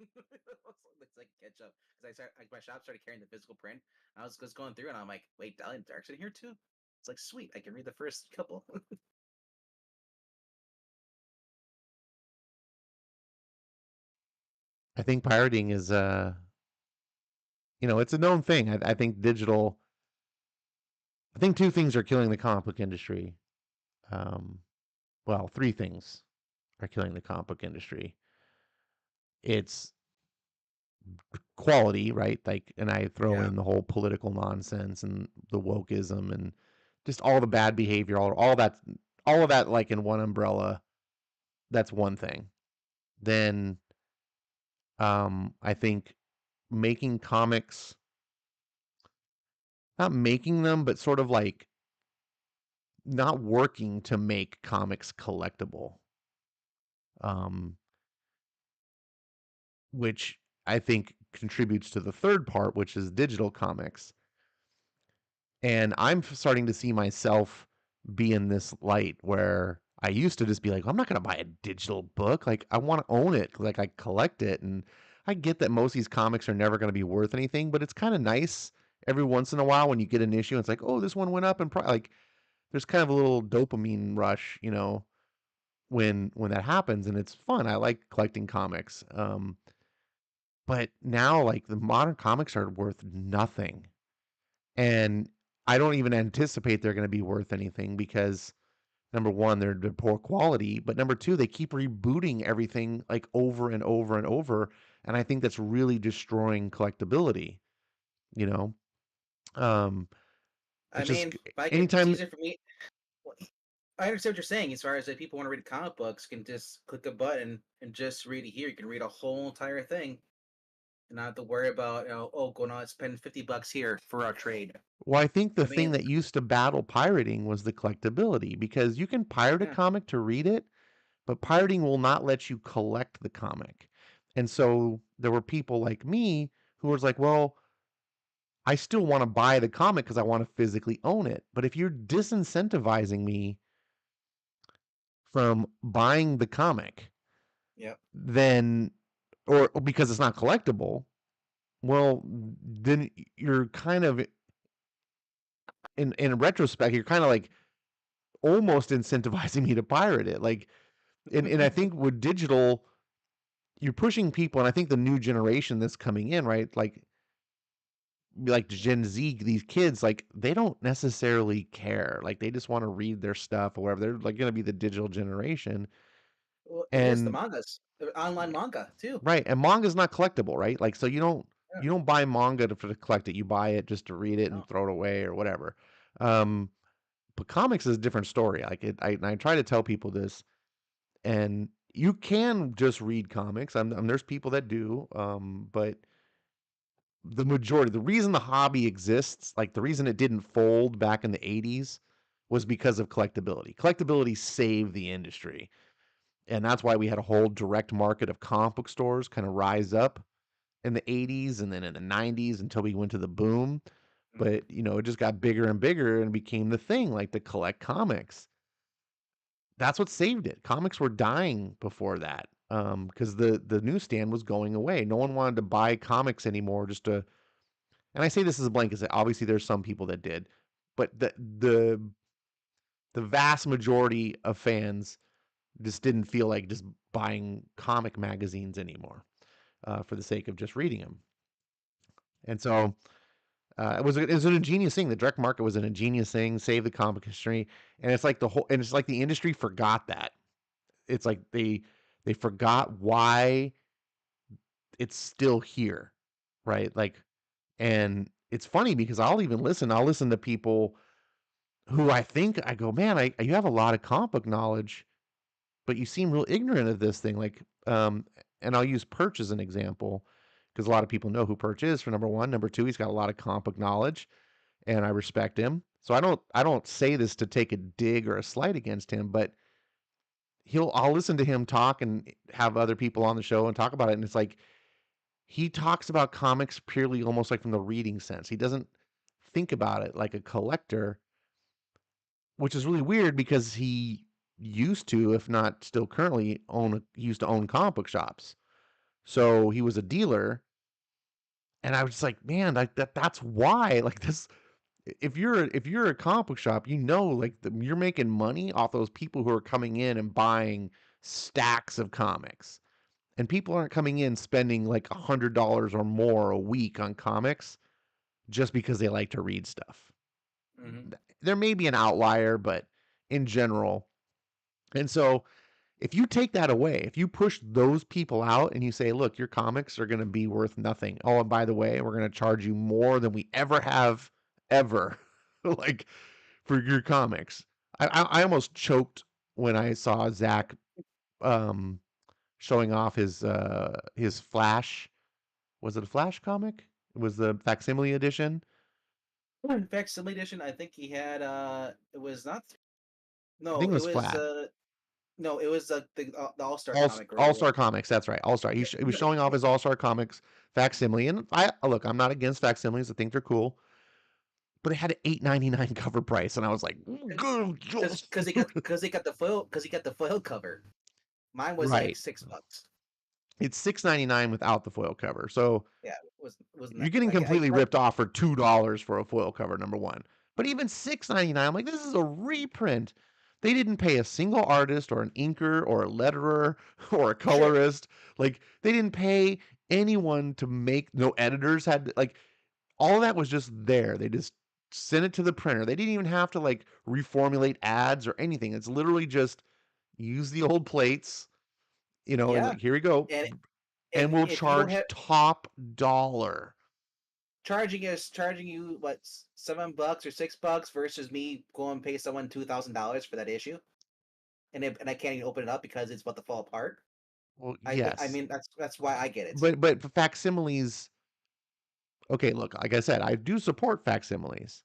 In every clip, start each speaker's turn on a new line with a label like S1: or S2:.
S1: It's like catch up because my shop started carrying the physical print. I was just going through and I'm like, wait, Dalian Dark's in here too. It's like sweet, I can read the first couple.
S2: I think pirating is it's a known thing. I think digital. I think two things are killing the comic book industry. Um, well, three things are killing the comic book industry. It's quality, right? Like, and I throw
S1: Yeah.
S2: in the whole political nonsense and the wokeism and just all the bad behavior, all of that, like in one umbrella. That's one thing. Then, I think making comics, not making them, but sort of like not working to make comics collectible, um, which I think contributes to the third part, which is digital comics. And I'm starting to see myself be in this light where I used to just be like, I'm not going to buy a digital book. Like, I want to own it. Like, I collect it. And I get that most of these comics are never going to be worth anything, but it's kind of nice every once in a while when you get an issue and it's like, oh, this one went up in price. Like, there's kind of a little dopamine rush, when that happens, and it's fun. I like collecting comics. But now, like, the modern comics are worth nothing, and I don't even anticipate they're going to be worth anything because number one, they're poor quality, but number two, they keep rebooting everything like over and over and over, and I think that's really destroying collectability. You know, um,
S1: I
S2: it's just
S1: mean, like it's
S2: anytime.
S1: easier for me. Well, I understand what you're saying as far as if people want to read comic books, can just click a button and just read it here. You can read a whole entire thing and not have to worry about, oh, going on spend $50 here for our trade.
S2: Well, I think the
S1: I
S2: thing
S1: mean,
S2: that used to battle pirating was the collectability because you can pirate a
S1: yeah,
S2: comic to read it, but pirating will not let you collect the comic. And so there were people like me who was like, well, I still want to buy the comic because I want to physically own it. But if you're disincentivizing me from buying the comic,
S1: yeah.
S2: then, or because it's not collectible, well, then you're kind of, in retrospect, you're kind of like almost incentivizing me to pirate it. Like, and I think with digital, you're pushing people, and I think the new generation that's coming in, right? Like Gen Z, these kids, like they don't necessarily care. Like they just want to read their stuff or whatever. They're like going to be the digital generation.
S1: Well, it is the
S2: And
S1: mangas, the online manga too.
S2: right, and manga's not collectible, right? Like so
S1: Yeah,
S2: you don't buy manga to collect it. You buy it just to read it and
S1: no,
S2: throw it away or whatever. Um, but comics is a different story. Like I try to tell people this, and you can just read comics. There's people that do, but the majority, the reason the hobby exists, like the reason it didn't fold back in the 80s was because of collectability. Collectability saved the industry. And that's why we had a whole direct market of comic book stores kind of rise up in the 80s and then in the 90s until we went to the boom.
S1: mm,
S2: But, it just got bigger and bigger and became the thing, like to collect comics. That's what saved it. Comics were dying before that because the newsstand was going away. No one wanted to buy comics anymore just to. And I say this as a blanket. Obviously, there's some people that did, but the vast majority of fans just didn't feel like just buying comic magazines anymore for the sake of just reading them. And so it was an ingenious thing. The direct market was an ingenious thing, save the comic history, and it's like the industry forgot that. It's like they forgot why it's still here, right? Like, and it's funny because I'll listen to people who I go, man, you have a lot of comic book knowledge, but you seem real ignorant of this thing. Like, and I'll use Perch as an example because a lot of people know who Perch is for number one. Number two, he's got a lot of comic book knowledge, and I respect him. So I don't say this to take a dig or a slight against him, but I'll listen to him talk and have other people on the show and talk about it, and it's like he talks about comics purely almost like from the reading sense. He doesn't think about it like a collector, which is really weird because he used to, if not still currently, he used to own comic book shops. So he was a dealer, and I was just like, man, that's why. Like this, if you're a comic book shop, like you're making money off those people who are coming in and buying stacks of comics. And people aren't coming in spending like $100 or more a week on comics just because they like to read stuff.
S1: Hmm.
S2: There may be an outlier, but in general. And so if you take that away, if you push those people out and you say, look, your comics are going to be worth nothing. Oh, and by the way, we're going to charge you more than we ever have ever, like for your comics. I almost choked when I saw Zach um, showing off his Flash. Was it a Flash comic? It was the facsimile edition.
S1: Facsimile edition. I think he had. It was not.
S2: I
S1: No,
S2: think it
S1: it
S2: was
S1: was.
S2: flat.
S1: No, it was the All Star
S2: All
S1: comic where
S2: All Star Comics. That's right. All Star. He was showing off his All Star Comics facsimile, and I look. I'm not against facsimiles. I think they're cool, but it had an $8.99 cover price, and I was like,
S1: because he got the foil cover. Mine was like
S2: right.
S1: $6.
S2: It's $6.99 without the foil cover, so
S1: Yeah, it was
S2: you're
S1: not.
S2: getting completely ripped off for $2 for a foil cover. Number one, but even $6.99, I'm like, this is a reprint. They didn't pay a single artist or an inker or a letterer or a
S1: Sure.
S2: colorist. Like they didn't pay anyone to make. No editors had like all of that was just there. They just sent it to the printer. They didn't even have to like reformulate ads or anything. It's literally just use the old plates, and
S1: Yeah,
S2: like here we go,
S1: and
S2: and we'll
S1: if you don't
S2: charge
S1: have
S2: top dollar.
S1: charging you what $7 or $6 versus me going and pay someone $2,000 for that issue, and I can't even open it up because it's about to fall apart.
S2: Well,
S1: I
S2: yes,
S1: mean that's why I get it.
S2: but facsimiles. Okay, look, like I said, I do support facsimiles,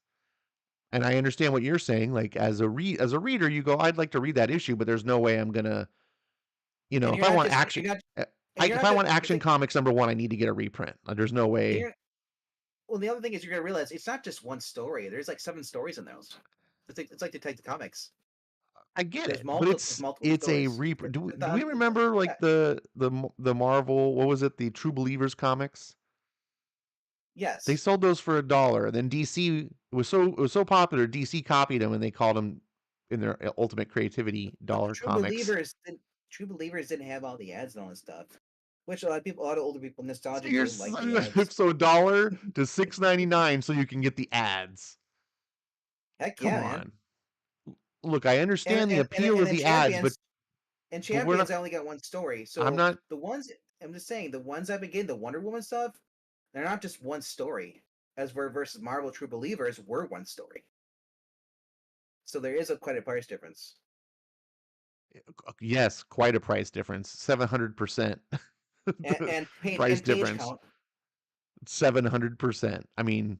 S2: and I understand what you're saying. Like as a reader, you go, I'd like to read that issue, but there's no way I'm gonna,
S1: And
S2: if
S1: you're
S2: I
S1: not
S2: want
S1: just
S2: action,
S1: you're not
S2: uh,
S1: and you're
S2: if
S1: not
S2: I
S1: gonna
S2: want Action Comics #1, I need to get a reprint. There's no
S1: and
S2: way.
S1: you're well, the other thing is you're gonna realize it's not just one story. There's like 7 stories in those. It's like Detective Comics.
S2: I get
S1: There's
S2: it, but
S1: multiple
S2: it's a
S1: stories.
S2: Do we remember
S1: Yeah.
S2: like the Marvel, what was it, the True Believers comics? They
S1: Yes.
S2: sold those for $1. Then DC it was so popular. DC copied them and they called them in their Ultimate Creativity
S1: But
S2: dollar comics.
S1: True Believers didn't have all the ads and all that stuff. Which a lot of older people,
S2: So
S1: nostalgia
S2: you're
S1: do like the ads.
S2: so $1 to $6.99 so you can get the ads.
S1: Heck
S2: Come
S1: yeah, man.
S2: on. Look, I
S1: And
S2: understand the
S1: and and,
S2: appeal
S1: and
S2: of
S1: then
S2: the ads, but we're not.
S1: Champions I only got one story.
S2: I'm
S1: So
S2: not.
S1: the ones I'm just saying the ones I've been getting, the Wonder Woman stuff, they're not just one story. As were versus Marvel True Believers were one story. So there is quite a price difference.
S2: Yes, quite a price difference. 700% price
S1: Page
S2: difference.
S1: count.
S2: 700%. I mean,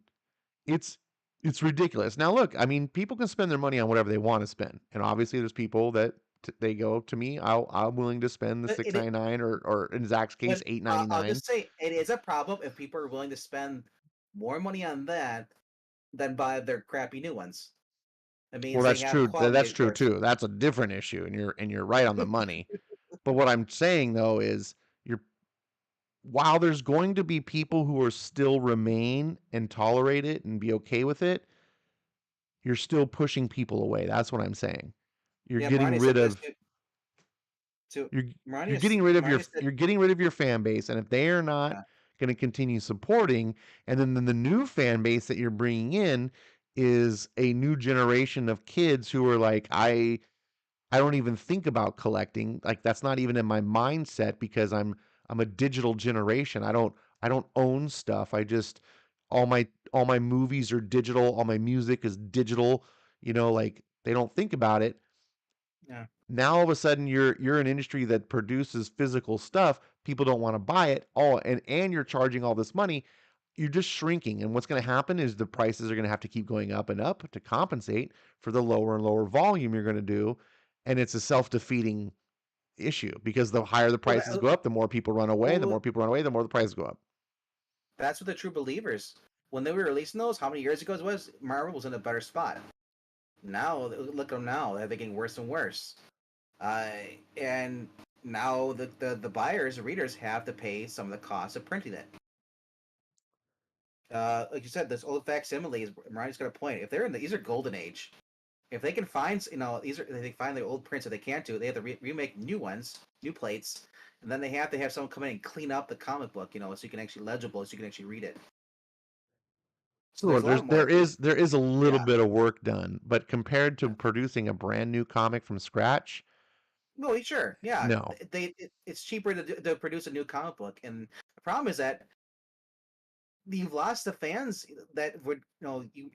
S2: it's it's ridiculous. Now look, I mean, people can spend their money on whatever they want to spend, and obviously there's people that they go to me. I'm willing to spend the
S1: But
S2: six ninety nine or in Zach's case
S1: but I'll
S2: $8.99.
S1: just say it is a problem if people are willing to spend more money on that than buy their crappy new ones. It
S2: Well,
S1: means they
S2: that's
S1: have
S2: true.
S1: quality,
S2: That's
S1: of
S2: true
S1: course.
S2: too. That's a different issue, and you're right on the money. But what I'm saying though is you're while there's going to be people who are still remain and tolerate it and be okay with it, you're still pushing people away. That's what I'm saying. You're
S1: Yeah,
S2: getting
S1: Marnie
S2: rid
S1: said this
S2: of
S1: too.
S2: you're
S1: Marnie is Marnie said,
S2: you're getting rid of your fan base, and if they are not
S1: yeah,
S2: going to continue supporting, and then the new fan base that you're bringing in is a new generation of kids who are like, I don't even think about collecting. Like that's not even in my mindset because I'm a digital generation. I don't own stuff. I just all my movies are digital, all my music is digital, like they don't think about it.
S1: yeah,
S2: Now all of a sudden you're an industry that produces physical stuff. People don't want to buy it. Oh, and you're charging all this money. You're just shrinking. And what's going to happen is the prices are going to have to keep going up and up to compensate for the lower and lower volume you're going to do. And it's a self-defeating issue because the higher the
S1: well,
S2: prices go up, the more people run away. The
S1: well,
S2: more people run away, the more the prices go up.
S1: that's what the True Believers. When they were releasing those, how many years ago it was? Marvel was in a better spot. Now look at them now; they're getting worse and worse. And now the buyers, the readers have to pay some of the costs of printing it. Like you said, this old facsimiles. Mariah's got a point. If they're in these are golden age. If they can find, these are if they find the old prints. If they can't do it, they have to remake new ones, new plates, and then they have to have someone come in and clean up the comic book, so you can actually legible, so you can actually read it. So
S2: Sure,
S1: there's a lot more to,
S2: there is a little
S1: yeah.
S2: bit of work done, but compared to producing a brand new comic from scratch,
S1: Well, sure, yeah.
S2: no.
S1: It's cheaper to produce a new comic book, and the problem is that you've lost the fans that would you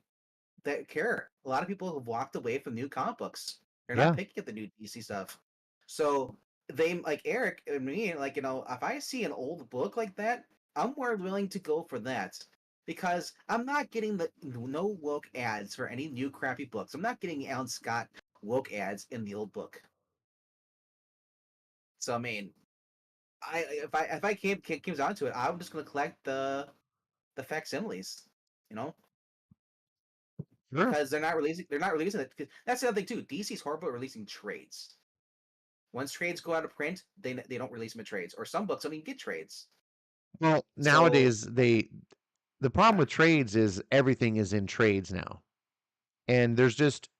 S1: that care. A lot of people have walked away from new comic books. They're not
S2: Yeah.
S1: picking up the new DC stuff. So they like Eric and me, like, if I see an old book like that, I'm more willing to go for that because I'm not getting the no woke ads for any new crappy books. I'm not getting Alan Scott woke ads in the old book. So I mean, if I came down to it, I'm just gonna collect the facsimiles, you know,
S2: Sure.
S1: because they're not releasing it. That's the other thing too. DC's horrible at releasing trades. Once trades go out of print, they don't release them in trades, or some books don't even get trades.
S2: Well,
S1: So
S2: nowadays the problem with trades is everything is in trades now. And there's just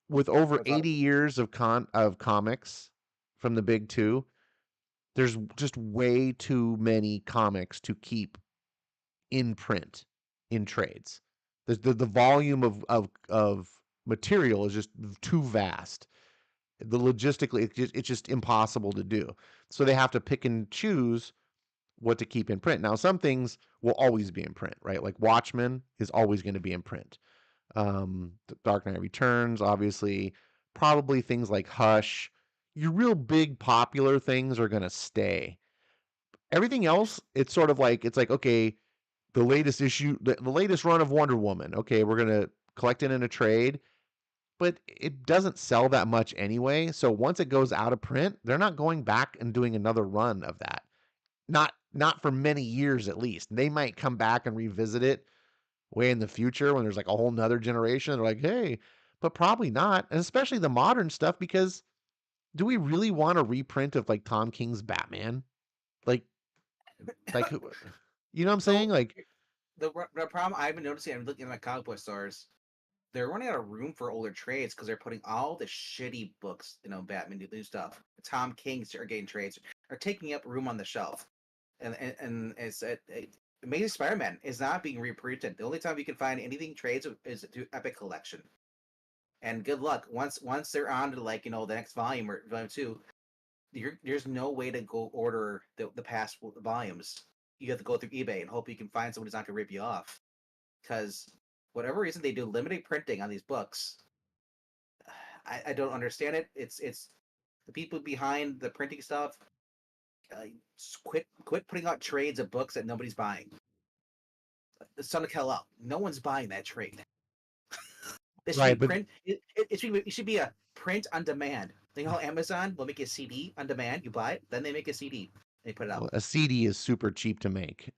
S2: with over
S1: there's a lot
S2: 80
S1: of
S2: years of comics from the big 2, there's just way too many comics to keep in print in trades. The volume of material is just too vast. The logistically it's just impossible to do. So they have to pick and choose what to keep in print. Now some things will always be in print, right? Like Watchmen is always going to be in print. Dark Knight Returns, obviously, probably things like Hush. Your real big popular things are going to stay. Everything else, it's like okay, the latest issue, the latest run of Wonder Woman. Okay, we're gonna collect it in a trade, but it doesn't sell that much anyway. So once it goes out of print, they're not going back and doing another run of that. Not for many years at least. They might come back and revisit it way in the future when there's like a whole nother generation. They're like, hey, but probably not. And especially the modern stuff, because do we really want a reprint of like Tom King's Batman? Like like who you know what I'm saying?
S1: so
S2: Like
S1: the problem I've been noticing. I'm looking at my comic book stores. They're running out of room for older trades because they're putting all the shitty books, Batman new stuff. Tom King's are getting trades, are taking up room on the shelf, and Amazing Spider-Man is not being reprinted. The only time you can find anything trades is through Epic Collection. And good luck once they're on to the next volume or volume 2. There's no way to go order the past volumes. You have to go through eBay and hope you can find someone who's not gonna rip you off. Because whatever reason they do limited printing on these books, I don't understand it. It's the people behind the printing stuff. Quit putting out trades of books that nobody's buying. The Son of Kal-El, no one's buying that trade. This should be
S2: right, but
S1: print. It should be a print on demand. You know how Amazon will make a CD on demand. You buy it, then they make a CD. They put it out.
S2: well, a CD is super cheap to make.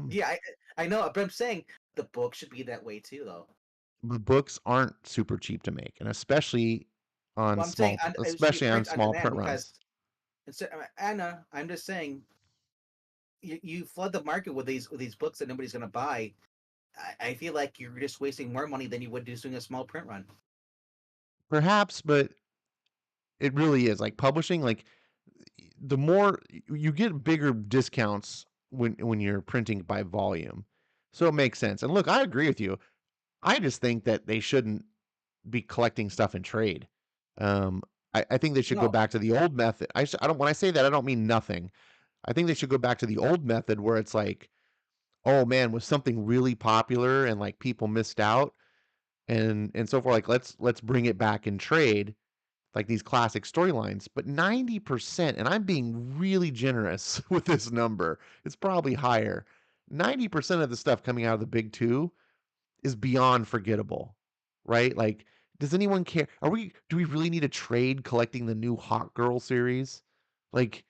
S1: Yeah, I know, but I'm saying the book should be that way too, though.
S2: But books aren't super cheap to make, and
S1: Well, I'm saying it should be
S2: especially on
S1: print on
S2: small
S1: demand
S2: print
S1: because
S2: runs.
S1: instead, Anna, I'm just saying you flood the market with these books that nobody's gonna buy. I feel like you're just wasting more money than you would just doing a small print run.
S2: Perhaps, but it really is like publishing. Like the more you get bigger discounts when you're printing by volume, so it makes sense. And look, I agree with you. I just think that they shouldn't be collecting stuff in trade. Um, I think they should go
S1: No,
S2: back to the old method. I don't when I say that I don't mean nothing. I think they should go back to the old method where it's like, oh man, was something really popular and like people missed out and so forth. Like let's bring it back in trade, like these classic storylines. But 90%, and I'm being really generous with this number, it's probably higher. 90% of the stuff coming out of the big 2 is beyond forgettable, right? Like, does anyone care? Do we really need a trade collecting the new Hot Girl series? Like,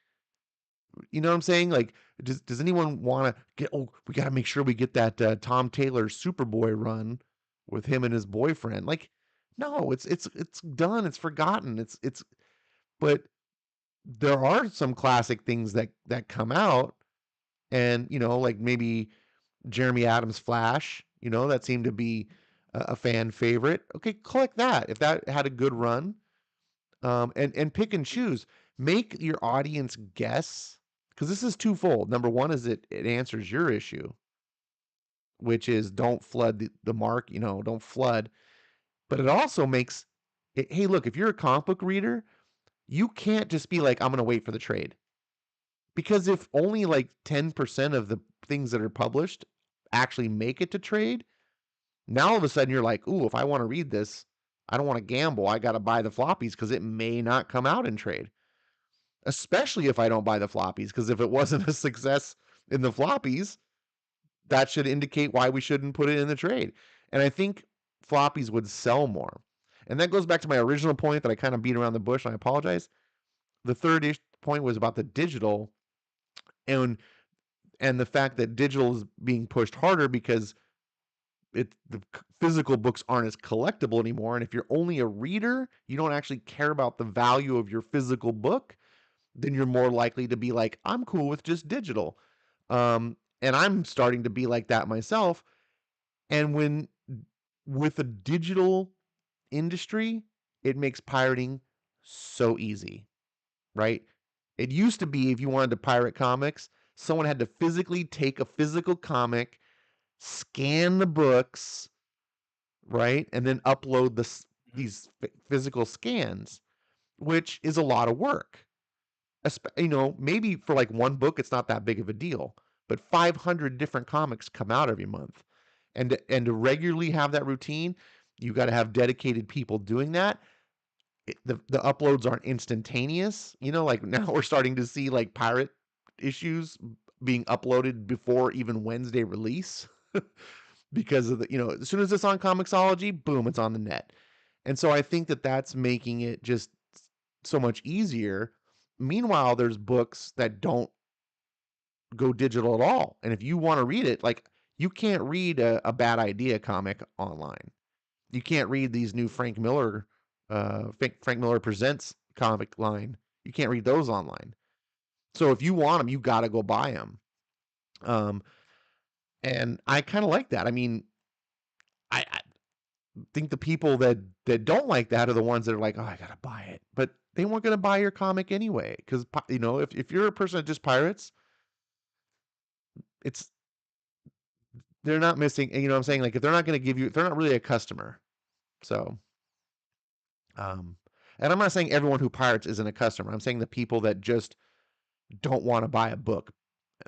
S2: you know what I'm saying? Like, does anyone want to get? Oh, we got to make sure we get that Tom Taylor Superboy run with him and his boyfriend. Like, no, it's done. It's forgotten. But there are some classic things that come out, and like maybe Jeremy Adams Flash, that seemed to be a fan favorite. Okay, collect that if that had a good run. And pick and choose. Make your audience guess, because this is twofold. Number one is it answers your issue, which is don't flood the mark, don't flood. But it also makes it, hey, look, if you're a comic book reader, you can't just be like, I'm going to wait for the trade. Because if only like 10% of the things that are published actually make it to trade, now all of a sudden you're like, ooh, if I want to read this, I don't want to gamble. I got to buy the floppies because it may not come out in trade. Especially if I don't buy the floppies, because if it wasn't a success in the floppies, that should indicate why we shouldn't put it in the trade. And I think floppies would sell more. And that goes back to my original point that I kind of beat around the bush, and I apologize. The third point was about the digital and the fact that digital is being pushed harder because the physical books aren't as collectible anymore. And if you're only a reader, you don't actually care about the value of your physical book, then you're more likely to be like, I'm cool with just digital. And I'm starting to be like that myself. And with a digital industry, it makes pirating so easy, right? It used to be if you wanted to pirate comics, someone had to physically take a physical comic, scan the books, right? And then upload
S1: Mhm.
S2: these physical scans, which is a lot of work. Maybe for like one book, it's not that big of a deal, but 500 different comics come out every month. And to regularly have that routine, you got to have dedicated people doing that. The uploads aren't instantaneous. Like now we're starting to see like pirate issues being uploaded before even Wednesday release because of as soon as it's on Comixology, boom, it's on the net. And so I think that that's making it just so much easier. Meanwhile, there's books that don't go digital at all. And if you want to read it, like you can't read a bad idea comic online. You can't read these new Frank Miller Presents comic line. You can't read those online. So if you want them, you got to go buy them. Um, and I kind of like that. I mean, I think the people that don't like that are the ones that are like, oh, I gotta buy it, but they weren't gonna buy your comic anyway. Because if you're a person that just pirates, it's they're not missing. You know what I'm saying? Like if they're not gonna give you, if they're not really a customer. So, um, and I'm not saying everyone who pirates isn't a customer. I'm saying the people that just don't want to buy a book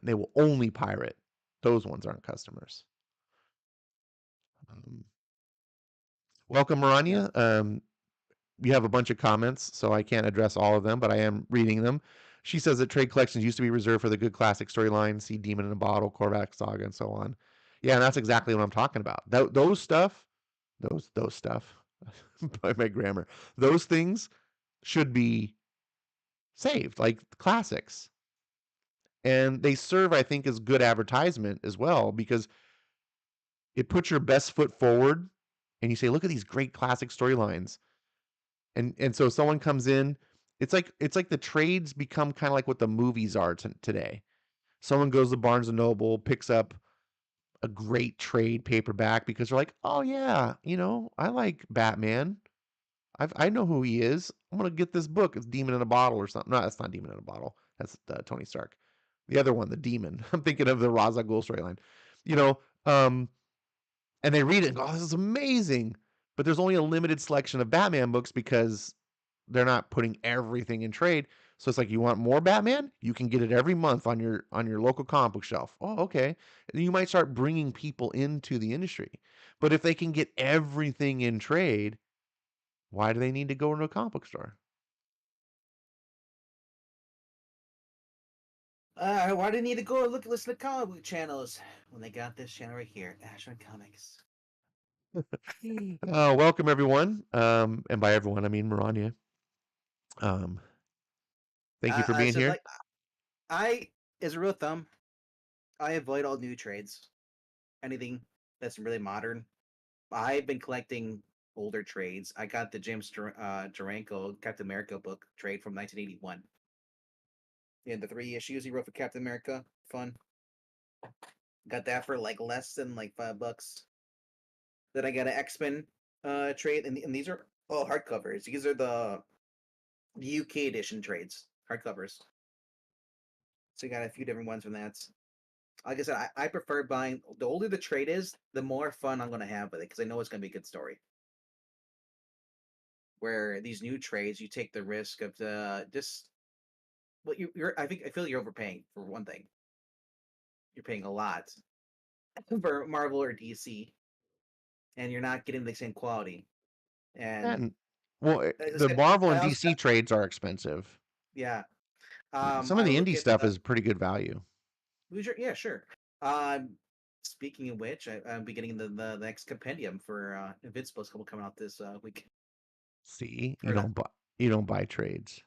S2: and they will only pirate. Those ones aren't customers. Um, Welcome,
S1: Yeah.
S2: Marania. You have a bunch of comments, so I can't address all of them, but I am reading them. She says that trade collections used to be reserved for the good classic storylines, see Demon in a Bottle, Korvac Saga, and so on. Yeah, and that's exactly what I'm talking about. Those stuff, those stuff, by my grammar, those things should be saved, like classics. And they serve, I think, as good advertisement as well because it puts your best foot forward and you say, look at these great classic storylines. And so someone comes in, it's like the trades become kind of like what the movies are today. Someone goes to Barnes and Noble, picks up a great trade paperback because they're like, oh yeah, I like Batman. I know who he is. I'm gonna get this book. It's Demon in a Bottle or something. No, that's not Demon in a Bottle. That's Tony Stark. The other one, the Demon. I'm thinking of the Ra's al Ghul storyline. You know, um, and they read it and go, oh, this is amazing. But there's only a limited selection of Batman books because they're not putting everything in trade. So it's like you want more Batman, you can get it every month on your local comic book shelf. Oh, okay. And you might start bringing people into the industry. But if they can get everything in trade, why do they need to go into a comic book store?
S1: Why do they need to go and listen to comic book channels when they got this channel right here, Ashman Comics?
S2: Welcome everyone. And by everyone, I mean Marania. Um, thank you for being
S1: So
S2: here.
S1: like I, as a rule of thumb, I avoid all new trades. Anything that's really modern. I've been collecting older trades. I got the James Duranko Captain America book trade from 1981. Yeah, the 3 issues he wrote for Captain America. Fun. Got that for like less than like $5. Then I got an X-Men trade, and these are all hardcovers. These are the UK edition trades, hardcovers. So you got a few different ones from that. Like I said, I prefer buying. The older the trade is, the more fun I'm gonna have with it because I know it's gonna be a good story. Where these new trades, you take the risk of just well, I feel you're overpaying for one thing. You're paying a lot for Marvel or DC, and you're not getting the same quality. And
S2: And well,
S1: as I
S2: the
S1: said,
S2: Marvel
S1: I
S2: and
S1: also got
S2: DC trades are expensive.
S1: yeah.
S2: Some of
S1: I
S2: the
S1: look
S2: indie
S1: at
S2: stuff is pretty good value.
S1: yeah, sure. Um, Speaking of which, I'm beginning the next compendium for Invincible's couple coming out this week.
S2: See,
S1: Or not?
S2: you don't buy trades.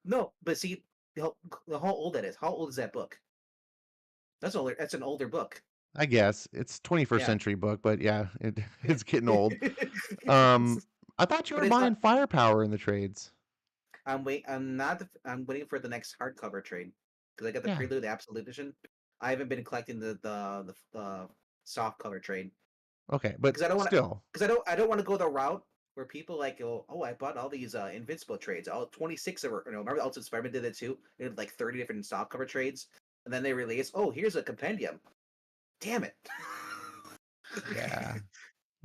S1: No, but see how old that is. How old is that book? That's older. That's an older book.
S2: I guess it's 21st
S1: Yeah.
S2: century book, but yeah, it's getting old.
S1: But
S2: I thought you were
S1: it's
S2: buying
S1: not.
S2: Firepower in the trades.
S1: I'm not. I'm waiting for the next hardcover trade because I got the
S2: Yeah.
S1: Prelude Absolute Edition. I haven't been collecting the soft cover trade
S2: Okay, but
S1: because I don't want to.
S2: still.
S1: Because I don't want to go the route where people like go, oh, I bought all these Invincible trades, all 26 of, remember Ultimate Spider-Man did it too. They had like 30 different soft cover trades, and then they release, oh, here's a compendium. Damn it.
S2: Yeah.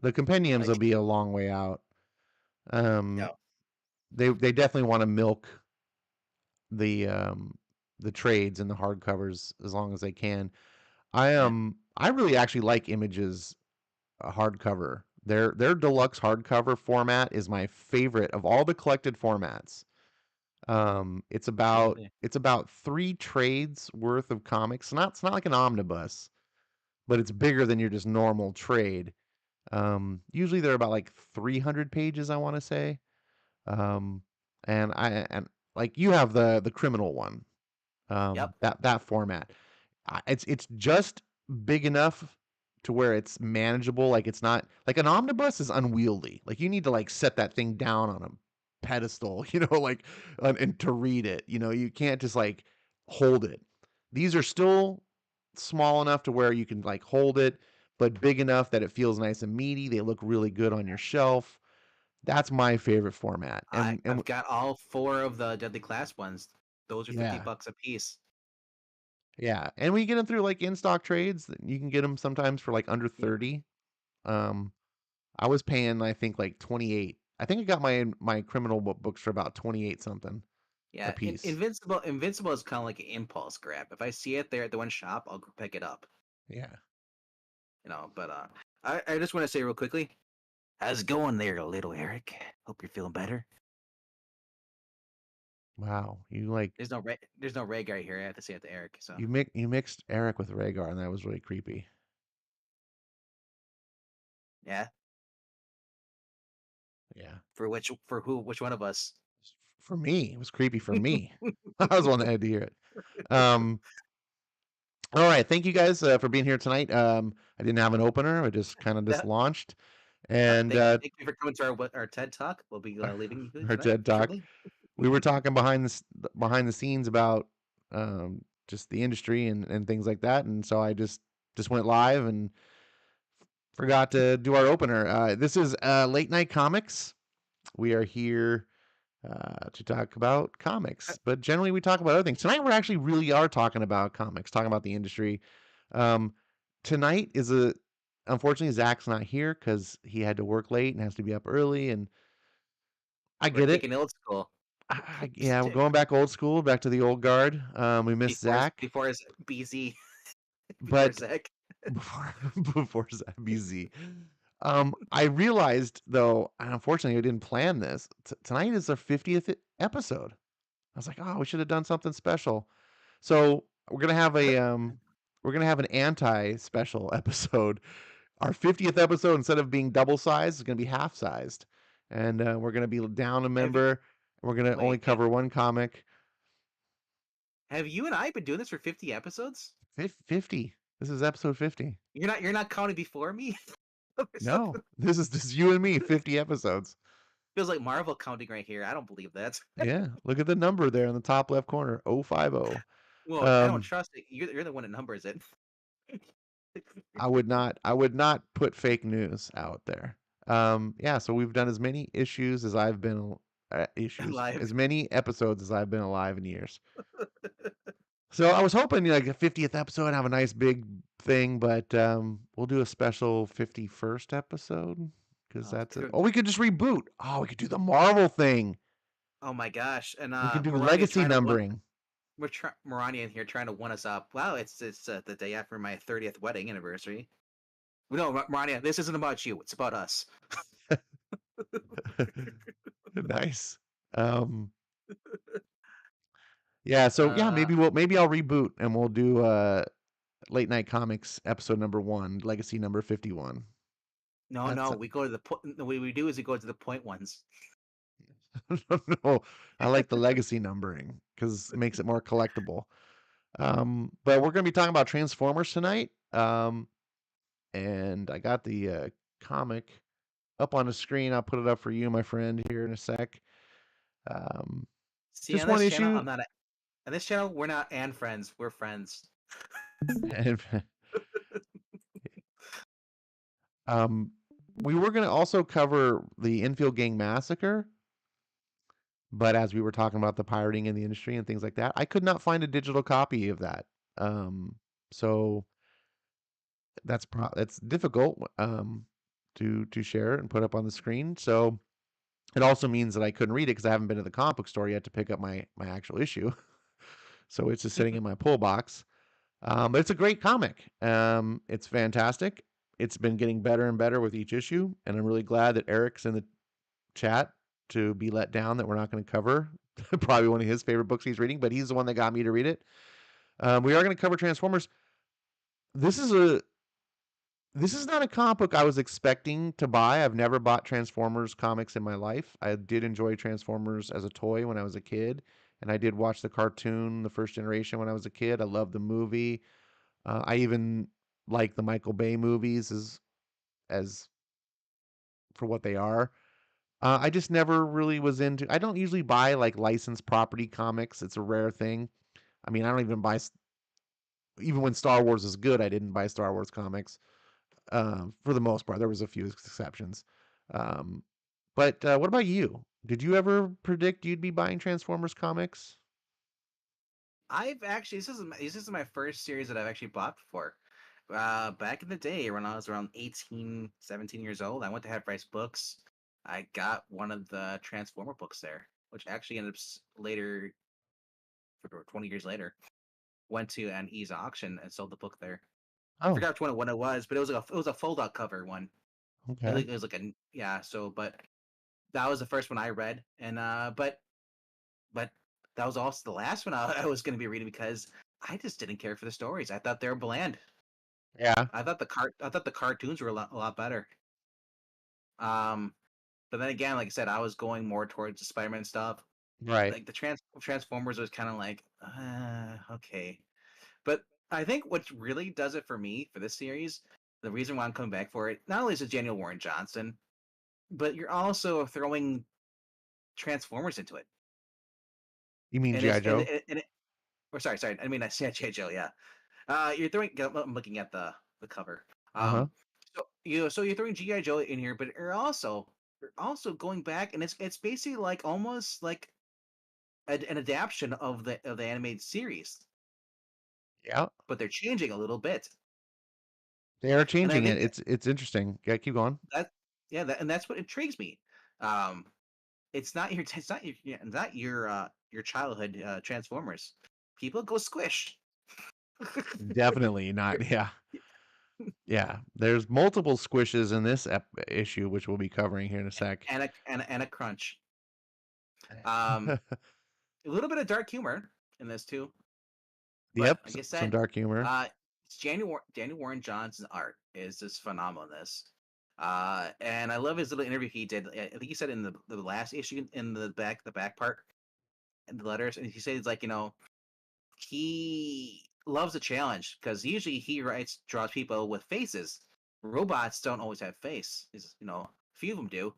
S2: The compendiums will
S1: Like
S2: be a long way out. Um,
S1: no,
S2: they definitely want to milk the um the trades and the hardcovers as long as they can.
S1: yeah,
S2: I really actually like Image's hardcover. Their deluxe hardcover format is my favorite of all the collected formats.
S1: absolutely.
S2: It's about 3 trades worth of comics. It's not like an omnibus, but it's bigger than your just normal trade. Usually they're about like 300 pages, I want to say. Um, and like you have the criminal one.
S1: Yep.
S2: That format. It's just big enough to where it's manageable. Like it's not like an omnibus is unwieldy. Like you need to like set that thing down on a pedestal, like and to read it. You can't just like hold it. These are still small enough to where you can like hold it, but big enough that it feels nice and meaty. They look really good on your shelf. That's my favorite format. And
S1: I've got all 4 of the Deadly Class ones. Those are
S2: yeah,
S1: $50 a piece.
S2: yeah, and we get them through like in stock trades. You can get them sometimes for like under
S1: Yeah.
S2: 30. Um, I was paying I think like 28. I think I got my criminal books for about 28 something a
S1: Yeah,
S2: piece.
S1: Invincible is kind of like an impulse grab. If I see it there at the one shop, I'll go pick it up.
S2: Yeah.
S1: But I just want to say real quickly, how's it going there, little Eric? Hope you're feeling better.
S2: Wow. You like
S1: There's no Ray guy here. I have to say it to Eric. So
S2: you mixed Eric with Rhaegar, and that was really creepy.
S1: yeah,
S2: Yeah.
S1: which one of us?
S2: For me, it was creepy for me. I was one that had to hear it. Um, all right. Thank you guys for being here tonight. I didn't have an opener. I just kind of just
S1: Yeah.
S2: launched. And
S1: Thank you for coming to our TED talk. We'll be leaving you
S2: our
S1: tonight
S2: TED Talk.
S1: shortly.
S2: We were talking behind the scenes about just the industry and things like that, and so I just went live and forgot to do our opener. This is Late Night Comics. We are here to talk about comics, but generally we talk about other things. Tonight we're actually really are talking about comics, talking about the industry. Um, Tonight is unfortunately Zach's not here because he had to work late and has to be up early, and I
S1: We're
S2: get it.
S1: kicking old school.
S2: Yeah, we're going back old school, back to the old guard. We miss Zach,
S1: Before his BZ before
S2: but
S1: Zach.
S2: before before Zach BZ, I realized though, and unfortunately, I didn't plan this. Tonight is our 50th episode. I was like, oh, we should have done something special. So we're gonna have an anti-special episode. Our 50th episode, instead of being double sized, is gonna be half sized, and we're gonna be down a
S1: Have you,
S2: member. We're gonna only
S1: wait,
S2: cover one comic.
S1: have you and I been doing this for 50 episodes?
S2: 50. This is episode 50.
S1: You're not counting before me? Or
S2: No,
S1: something?
S2: this is just you and me, 50 episodes.
S1: Feels like Marvel counting right here. I don't believe that.
S2: Yeah, look at the number there in the top left corner, 050.
S1: Well, I don't
S2: Um,
S1: trust it. You're the one that numbers it.
S2: I would not put fake news out there. Yeah, so we've done as many issues as I've been
S1: Live.
S2: as many episodes as I've been alive in years. So I was hoping like a 50th episode have a nice big thing, but we'll do a special 51st episode because
S1: Oh,
S2: that's it. Oh, we could just reboot. Oh, we could do the Marvel thing.
S1: oh my gosh! And
S2: We could do
S1: Melania
S2: legacy
S1: trying to one.
S2: numbering.
S1: Melania in here trying to one us up. Wow, it's the day after my 30th wedding anniversary. No, Melania, this isn't about you. It's about us.
S2: Nice. Um, yeah, so yeah,
S1: Uh,
S2: maybe I'll reboot and we'll do Late Night Comics episode number 1, legacy number 51.
S1: no,
S2: That's
S1: no. We go to the point. What we do is we go to the point ones.
S2: no, I like the legacy numbering because it makes it more collectible. But we're going to be talking about Transformers tonight. And I got the comic up on the screen. I'll put it up for you, my friend, here in a sec.
S1: See,
S2: Just
S1: on
S2: one
S1: this channel,
S2: issue.
S1: I'm not. On this channel, we're not and friends. We're friends.
S2: And, we were going to also cover the Infield Gang Massacre. But as we were talking about the pirating in the industry and things like that, I could not find a digital copy of that. So that's difficult to share and put up on the screen. So it also means that I couldn't read it because I haven't been to the comic book store yet to pick up my actual issue. So it's just sitting in my pull box. But it's a great comic. It's fantastic. It's been getting better and better with each issue, and I'm really glad that Eric's in the chat to be let down that we're not going to cover probably one of his favorite books he's reading, but he's the one that got me to read it. We are going to cover Transformers. This is not a comic book I was expecting to buy. I've never bought Transformers comics in my life. I did enjoy Transformers as a toy when I was a kid, and I did watch the cartoon, the first generation, when I was a kid. I loved the movie. I even like the Michael Bay movies as for what they are. I just never really was into. I don't usually buy like licensed property comics. It's a rare thing. I mean, I don't even buy. Even when Star Wars is good, I didn't buy Star Wars comics. For the most part, there was a few exceptions. Um, but what about you? Did you ever predict you'd be buying Transformers comics?
S1: I've actually this is my first series that I've actually bought before. Back in the day when I was around 18, 17 years old, I went to Half Price Books. I got one of the Transformer books there, which actually ended up later, 20 years later, went to an Ease auction and sold the book there. I
S2: Oh,
S1: forgot which one it was, but it was a fold out cover one.
S2: okay.
S1: It was like a yeah. So, but that was the first one I read, and but that was also the last one I was going to be reading because I just didn't care for the stories. I thought they were bland.
S2: Yeah.
S1: I thought the cartoons were a lot better. Um, but then again, like I said, I was going more towards the Spider-Man stuff.
S2: Right.
S1: Like the Transformers was kind of like, okay. But I think what really does it for me for this series, the reason why I'm coming back for it, not only is it Daniel Warren Johnson, but you're also throwing Transformers into it,
S2: You mean
S1: and
S2: GI
S1: it's
S2: Joe?
S1: and it, or sorry, I mean I said J. Joe, yeah. You're throwing. I'm looking at the cover.
S2: Uh huh.
S1: So you're throwing GI Joe in here, but you're also going back, and it's basically like almost like an adaptation of the animated series,
S2: Yeah.
S1: but they're changing a little bit,
S2: They are
S1: and I
S2: changing it.
S1: think
S2: It's interesting. Yeah, keep going.
S1: that yeah, and that's what intrigues me. Um, not your childhood Transformers. People go squish.
S2: Definitely not. Yeah. Yeah. There's multiple squishes in this issue, which we'll be covering here in a sec.
S1: And a crunch. Um, a little bit of dark humor in this too, but
S2: Yep.
S1: like I
S2: Some
S1: said,
S2: dark humor.
S1: uh, Daniel Warren Johnson's art is just phenomenal in this. And I love his little interview he did. I think he said in the last issue in the back part in the letters, and he said it's like he loves a challenge because usually he draws people with faces. Robots don't always have face. Few of them do,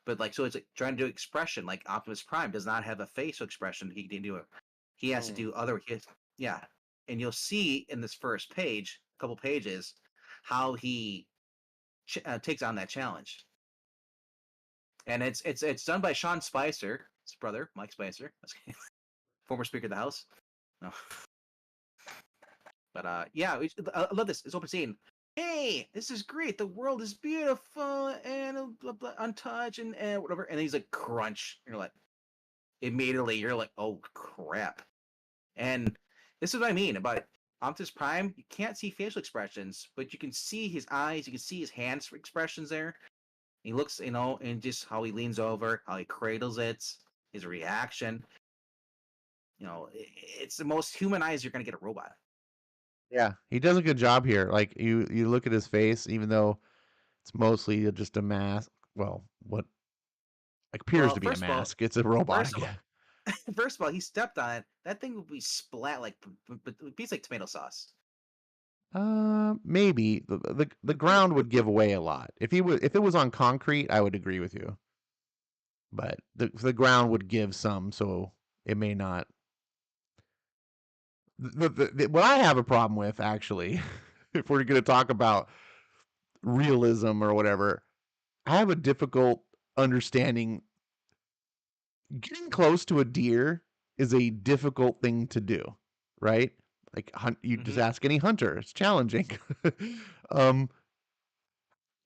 S1: but like so it's like trying to do expression. Like Optimus Prime does not have a facial expression. He can do it. He has to do other. Yeah, and you'll see in this first page, couple pages, how he takes on that challenge. And it's done by Sean Spicer, his brother, Mike Spicer, former Speaker of the House. No. But yeah, I love this. It's open scene. Hey, this is great. The world is beautiful and blah, blah, untouched and whatever. And then he's like, crunch. And you're like, immediately, you're like, oh crap. And this is what I mean about Optimus Prime. You can't see facial expressions, but you can see his eyes. You can see his hands expressions there. He looks, and just how he leans over, how he cradles it, his reaction. It's the most humanized you're gonna get a robot.
S2: Yeah, he does a good job here. Like you look at his face, even though it's mostly just a mask. Well, what appears
S1: Well,
S2: to be a
S1: first of all,
S2: mask. It's a robot
S1: first of
S2: again.
S1: all, first of all, he stepped on it. That thing would be splat like, but it tastes like tomato sauce.
S2: Maybe the ground would give away a lot. If it was on concrete, I would agree with you. But the ground would give some, so it may not. What I have a problem with, actually, if we're going to talk about realism or whatever, I have a difficult understanding. Getting close to a deer is a difficult thing to do, right? Like you just
S1: Mm-hmm.
S2: ask any hunter; it's challenging. um,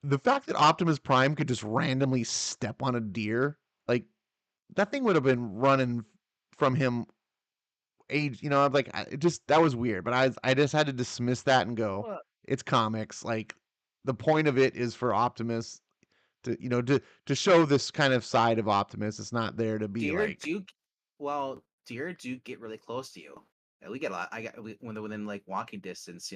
S2: the fact that Optimus Prime could just randomly step on a deer, like that thing would have been running from him age, like that was weird, but I just had to dismiss that and go,
S1: Well,
S2: it's comics. Like the point of it is for Optimus to show this kind of side of Optimus. It's not there to be
S1: deer
S2: like,
S1: do, well, deer do get really close to you. Yeah, we get a lot. When they're within like walking distance.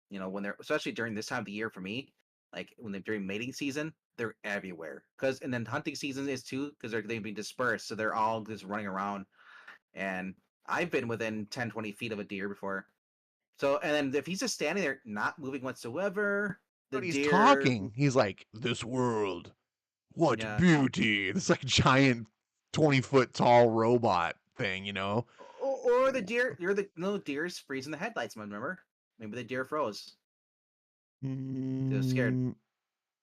S1: When they're especially during this time of the year for me, like when they're during mating season, they're everywhere. And then hunting season is too, because they've been dispersed, so they're all just running around. And I've been within 10, 20 feet of a deer before. So, and then if he's just standing there, not moving whatsoever, the
S2: but he's
S1: deer,
S2: talking. He's like, this world, what
S1: yeah,
S2: beauty. This like giant 20-foot tall robot thing.
S1: or the deer, no deer's freezing the headlights. Remember? Maybe the deer froze. They were scared.
S2: Mm,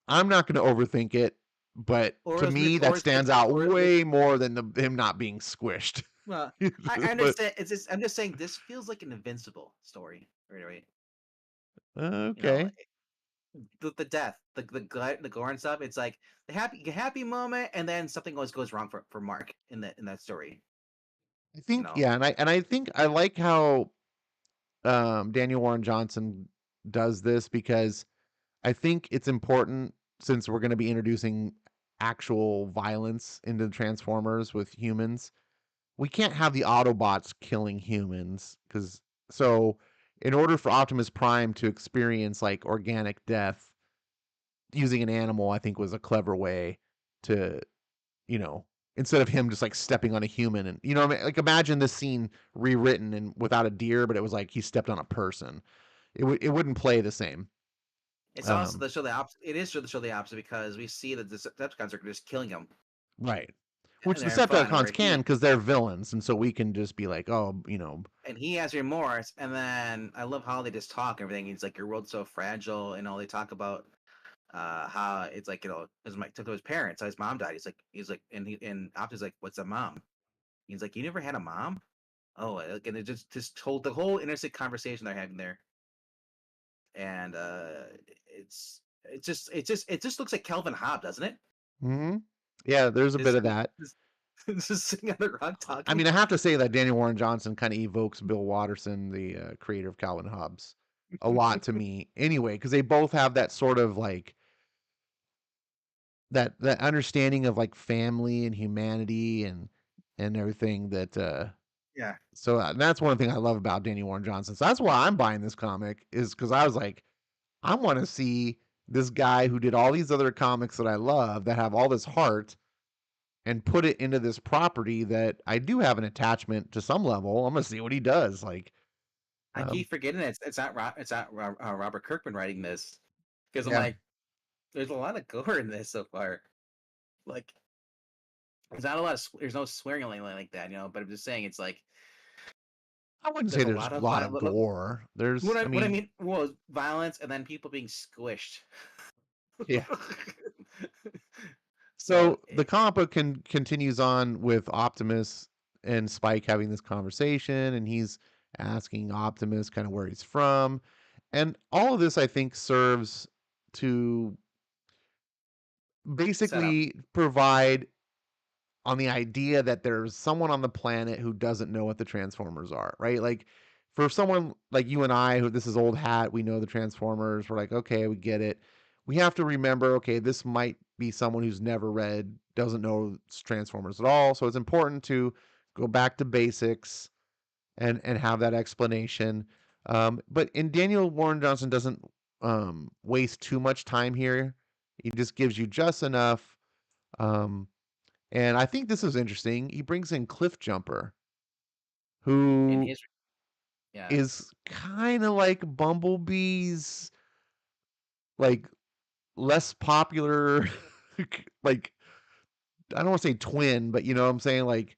S2: I'm not going to overthink it, but
S1: Or
S2: to
S1: it was,
S2: me, that stands out
S1: or
S2: way more than him not being squished.
S1: well, I
S2: But
S1: understand. I'm just saying this feels like an Invincible story. Right away. You know,
S2: okay.
S1: the death, the gore and stuff. It's like the happy moment, and then something always goes wrong for Mark in that story.
S2: I
S1: You
S2: think,
S1: know,
S2: yeah, and I think I like how Daniel Warren Johnson does this, because I think it's important, since we're going to be introducing actual violence into Transformers with humans. We can't have the Autobots killing humans, because so in order for Optimus Prime to experience like organic death, using an animal, I think, was a clever way to, you know, instead of him just like stepping on a human. And what I mean? Like imagine this scene rewritten and without a deer, but it was like he stepped on a person. It wouldn't play the same.
S1: it's also
S2: Um,
S1: to show the opposite. It is to show the opposite because we see that the Decepticons are just killing him
S2: right. Which
S1: and
S2: the
S1: they're having fun.
S2: Decepticons
S1: Where
S2: can, because they're villains, and so we can just be like, oh,
S1: he has remorse, and then I love how they just talk and everything. He's like, "Your world's so fragile," and all they talk about how it's like his took to his parents, how his mom died. He's like, and Optimus like, "What's a mom?" He's like, "You never had a mom?" Oh, and it just told the whole innocent conversation they're having there, and it just looks like Calvin Hobbes, doesn't it?
S2: hmm yeah, there's a bit
S1: Just
S2: of that.
S1: just sitting on the rock
S2: I
S1: talking.
S2: mean, I have to say that Daniel Warren Johnson kind of evokes Bill Watterson, the creator of Calvin Hobbes, a lot to me. Anyway, because they both have that sort of like that understanding of like family and humanity and everything that.
S1: Yeah,
S2: So that's one thing I love about Daniel Warren Johnson. So that's why I'm buying this comic, is because I was like, I want to see this guy who did all these other comics that I love that have all this heart, and put it into this property that I do have an attachment to some level. I'm gonna see what he does. Like,
S1: I
S2: um,
S1: keep forgetting it's not Robert Kirkman writing this because I'm
S2: yeah,
S1: like, there's a lot of gore in this so far. Like, there's not a lot of there's no swearing or anything like that, but I'm just saying it's like
S2: I wouldn't say
S1: there's a
S2: there's
S1: lot
S2: a
S1: of
S2: lot of gore. There's, I
S1: what I
S2: mean,
S1: mean was violence and then people being squished.
S2: yeah.
S1: So
S2: So the comic book continues on with Optimus and Spike having this conversation, and he's asking Optimus kind of where he's from. And all of this, I think, serves to
S1: set up.
S2: basically provide on the idea that there's someone on the planet who doesn't know what the Transformers are, right? Like for someone like you and I, who this is old hat, we know the Transformers, we're like, okay, we get it. We have to remember, okay, this might be someone who's never read, doesn't know Transformers at all. So it's important to go back to basics and have that explanation. But in Daniel Warren Johnson doesn't waste too much time here. He just gives you just enough. Um, and I think this is interesting. He brings in Cliff Jumper,
S1: In
S2: who
S1: his yeah.
S2: is kind of like Bumblebee's, like less popular, like I don't want to say twin, but you know what I'm saying? Like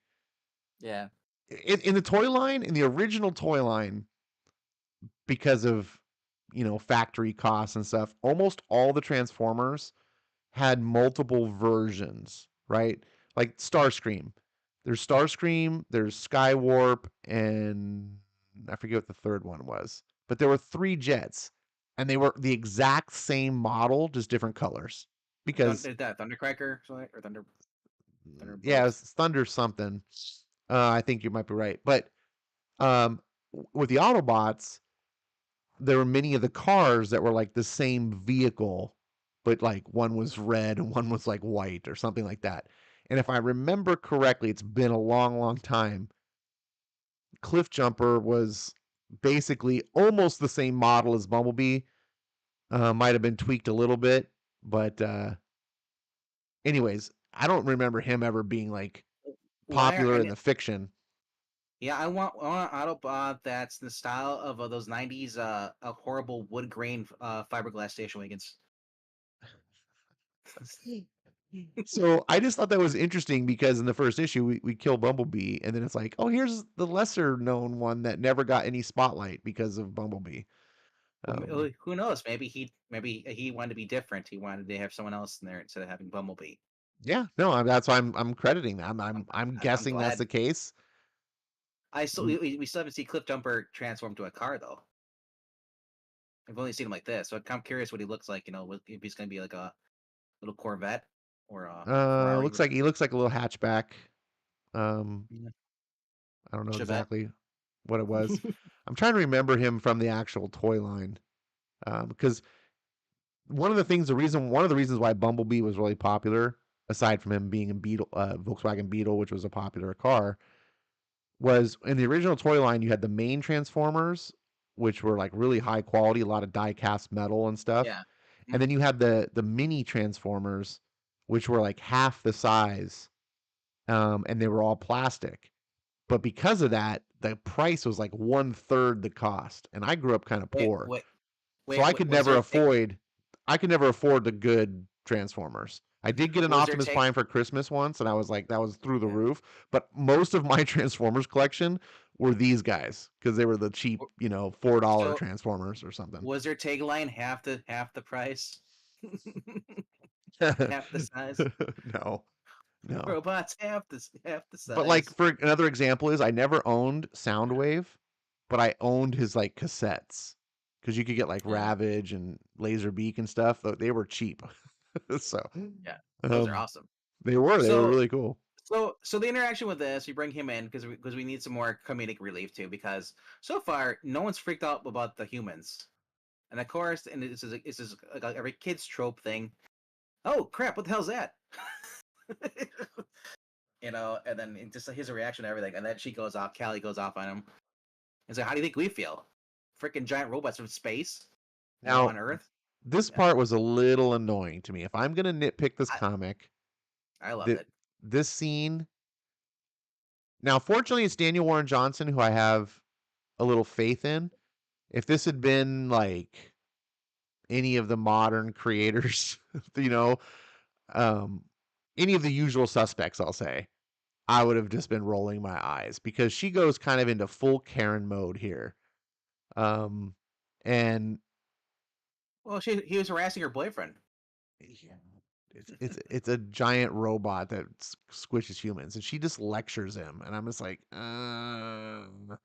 S1: Yeah.
S2: in the toy line, in the original toy line, because of factory costs and stuff, almost all the Transformers had multiple versions, right? Like Starscream. There's Starscream, there's Skywarp, and I forget what the third one was. But there were three jets, and they were the exact same model, just different colors. Because
S1: That Thundercracker or
S2: yeah,
S1: Thunderbolt.
S2: it's Thunder something. I think you might be right. But um, with the Autobots, there were many of the cars that were like the same vehicle, but like one was red and one was like white or something like that. And if I remember correctly, it's been a long, long time. Cliff Jumper was basically almost the same model as Bumblebee. Might have been tweaked a little bit, but anyways, I don't remember him ever being like
S1: Why are
S2: popular in the fiction.
S1: Yeah, I want an Autobot that's the style of those '90s horrible wood grain fiberglass station wagons.
S2: So I just thought that was interesting because in the first issue we kill Bumblebee, and then it's like, oh, here's the lesser known one that never got any spotlight because of Bumblebee. Um,
S1: Who knows? Maybe he wanted to be different. He wanted to have someone else in there instead of having Bumblebee.
S2: yeah, no, that's why I'm crediting that. I'm
S1: I'm
S2: guessing that's
S1: glad.
S2: the case.
S1: I still
S2: Mm,
S1: we still haven't seen Cliff Jumper transform to a car though. I've only seen him like this, so I'm curious what he looks like. If he's gonna be like a little Corvette or a Ferrari.
S2: looks like he looks like a little hatchback. Um,
S1: Yeah.
S2: I don't know
S1: Chevette.
S2: exactly what it was. I'm trying to remember him from the actual toy line because one of the reasons why Bumblebee was really popular, aside from him being a Beetle, Volkswagen Beetle, which was a popular car, was in the original toy line you had the main Transformers, which were like really high quality, a lot of die cast metal and stuff,
S1: Yeah.
S2: and
S1: Mhm.
S2: then you had the mini Transformers, which were like half the size, and they were all plastic. But because of that, the price was like one third the cost, and I grew up kind of
S1: Wait,
S2: poor,
S1: wait,
S2: so I
S1: wait.
S2: could never afford the good Transformers. I did get an
S1: Was there
S2: Optimus
S1: take
S2: Prime for Christmas once, and I was like, that was through the roof. But most of my Transformers collection were these guys because they were the cheap, $4
S1: so
S2: Transformers or something.
S1: was their tagline half the price, half the size?
S2: No, no.
S1: Robots half the
S2: But like
S1: size.
S2: for another example is I never owned Soundwave, but I owned his like cassettes because you could get like
S1: Yeah,
S2: Ravage and Laserbeak and stuff. They were cheap, so
S1: yeah, those are
S2: um,
S1: awesome.
S2: they were
S1: So
S2: really cool.
S1: so the interaction with this, we bring him in because we need some more comedic relief too. Because so far, no one's freaked out about the humans, and of course, and this is like every kid's trope thing. Oh crap! What the hell's that? And then just his reaction to everything, and then she goes off. Callie goes off on him. And so, how do you think we feel? Freaking giant robots from space,
S2: Now,
S1: on Earth.
S2: this
S1: Yeah,
S2: part was a little annoying to me. If I'm gonna nitpick this
S1: I
S2: comic,
S1: I loved
S2: that
S1: it.
S2: this scene. Now, fortunately, it's Daniel Warren Johnson who I have a little faith in. If this had been like any of the modern creators, you know, um, any of the usual suspects, I'll say, I would have just been rolling my eyes because she goes kind of into full Karen mode here. Um, and
S1: Well, he was harassing her boyfriend.
S2: yeah, it's a giant robot that squishes humans, and she just lectures him, and I'm just like, and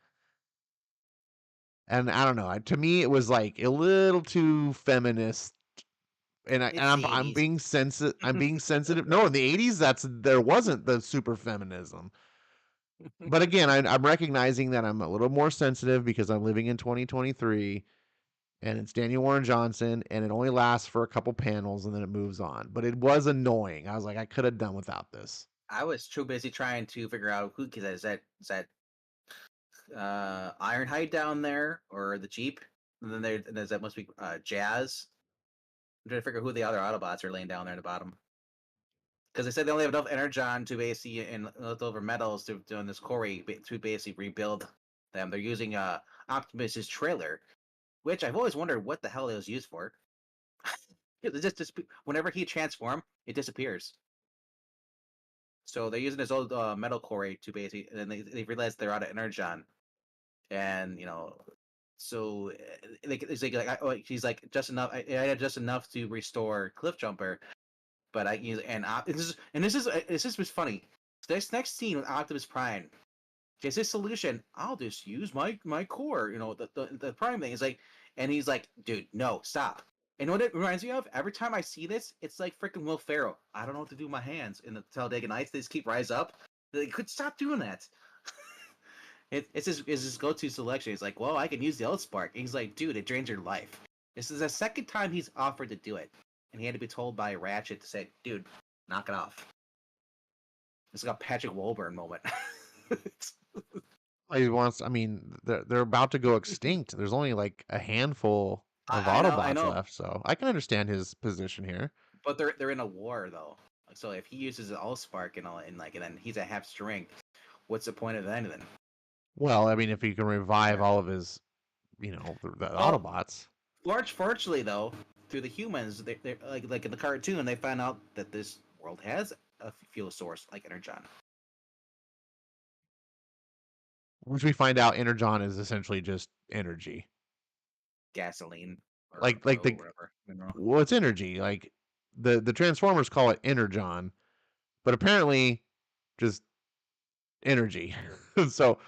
S2: I don't know. To me, it was like a little too feminist. And
S1: It's the
S2: I'm
S1: 80s.
S2: being sensitive. I'm being sensitive. No, in the '80s, there wasn't the super feminism. But again, I'm recognizing that I'm a little more sensitive because I'm living in 2023, and it's Daniel Warren Johnson, and it only lasts for a couple panels and then it moves on. But it was annoying. I was like, I could have done without this.
S1: I was too busy trying to figure out who is that Ironhide down there or the Jeep, and then there's that must be Jazz. I'm trying to figure who the other Autobots are laying down there at the bottom because they said they only have enough energon to basically and leftover metals to doing this quarry to basically rebuild them. They're using Optimus's trailer, which I've always wondered what the hell it was used for. It just whenever he transforms, it disappears. So they're using this old metal quarry to basically, and then they realize they're out of energon, and so he's like just enough. I had just enough to restore Cliffjumper, but I use this was funny. This next scene with Optimus Prime, is his solution. I'll just use my core. The Prime thing is like, and he's like, dude, no, stop. And what it reminds me of, every time I see this, it's like freaking Will Ferrell. I don't know what to do with my hands in the Talladega Nights. They just keep rise up. They could stop doing that. It's his go-to selection. He's like, well, I can use the Eldspark. And he's like, dude, it drains your life. This is the second time he's offered to do it, and he had to be told by Ratchet to say, dude, knock it off. It's like a Patrick Wilburn moment.
S2: He wants. I mean, they're about to go extinct. There's only like a handful of
S1: I
S2: Autobots
S1: know,
S2: left, so I can understand his position here.
S1: but they're in a war though. So if he uses an Allspark and then he's at half strength, what's the point of anything?
S2: Well, I mean, if he can revive
S1: Yeah.
S2: all of his, the
S1: Well,
S2: Autobots.
S1: fortunately though, through the humans, they're like in the cartoon, they find out that this world has a fuel source like Energon.
S2: Which we find out Energon is essentially just energy.
S1: Gasoline or
S2: Like the
S1: whatever mineral.
S2: well, it's energy. Like the Transformers call it Energon, but apparently just energy. So,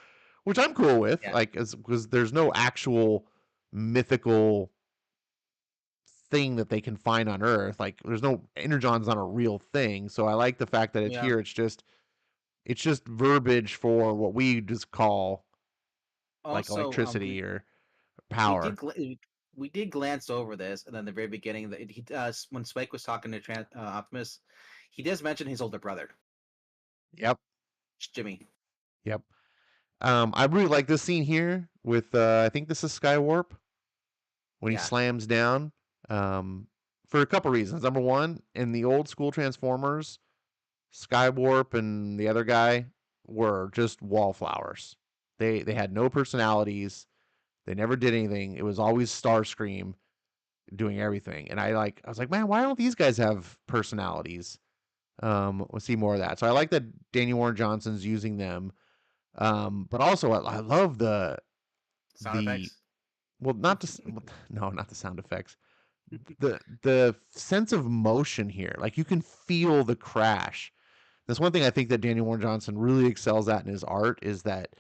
S2: which I'm cool with,
S1: Yeah,
S2: like, because there's no actual mythical thing that they can find on Earth. Like, there's no Energon's not a real thing. So I like the fact that it's
S1: yeah.
S2: here. It's just verbiage for what we just call like
S1: Also,
S2: electricity or
S1: we
S2: power.
S1: did we did glance over this, and then the very beginning that he when Spike was talking to Optimus, he does mention his older brother,
S2: Yep.
S1: Jimmy.
S2: Yep. I really like this scene here with I think this is Skywarp when he
S1: Yeah,
S2: slams down. Um, for a couple reasons. Number one, in the old school Transformers, Skywarp and the other guy were just wallflowers. They had no personalities. They never did anything. It was always Starscream doing everything. And I was like, man, why don't these guys have personalities? We'll see more of that. So I like that Daniel Warren Johnson's using them. But also I love
S1: sound
S2: the
S1: effects.
S2: well, not just no, not the sound effects. The sense of motion here. Like you can feel the crash. That's one thing I think that Daniel Warren Johnson really excels at in his art is that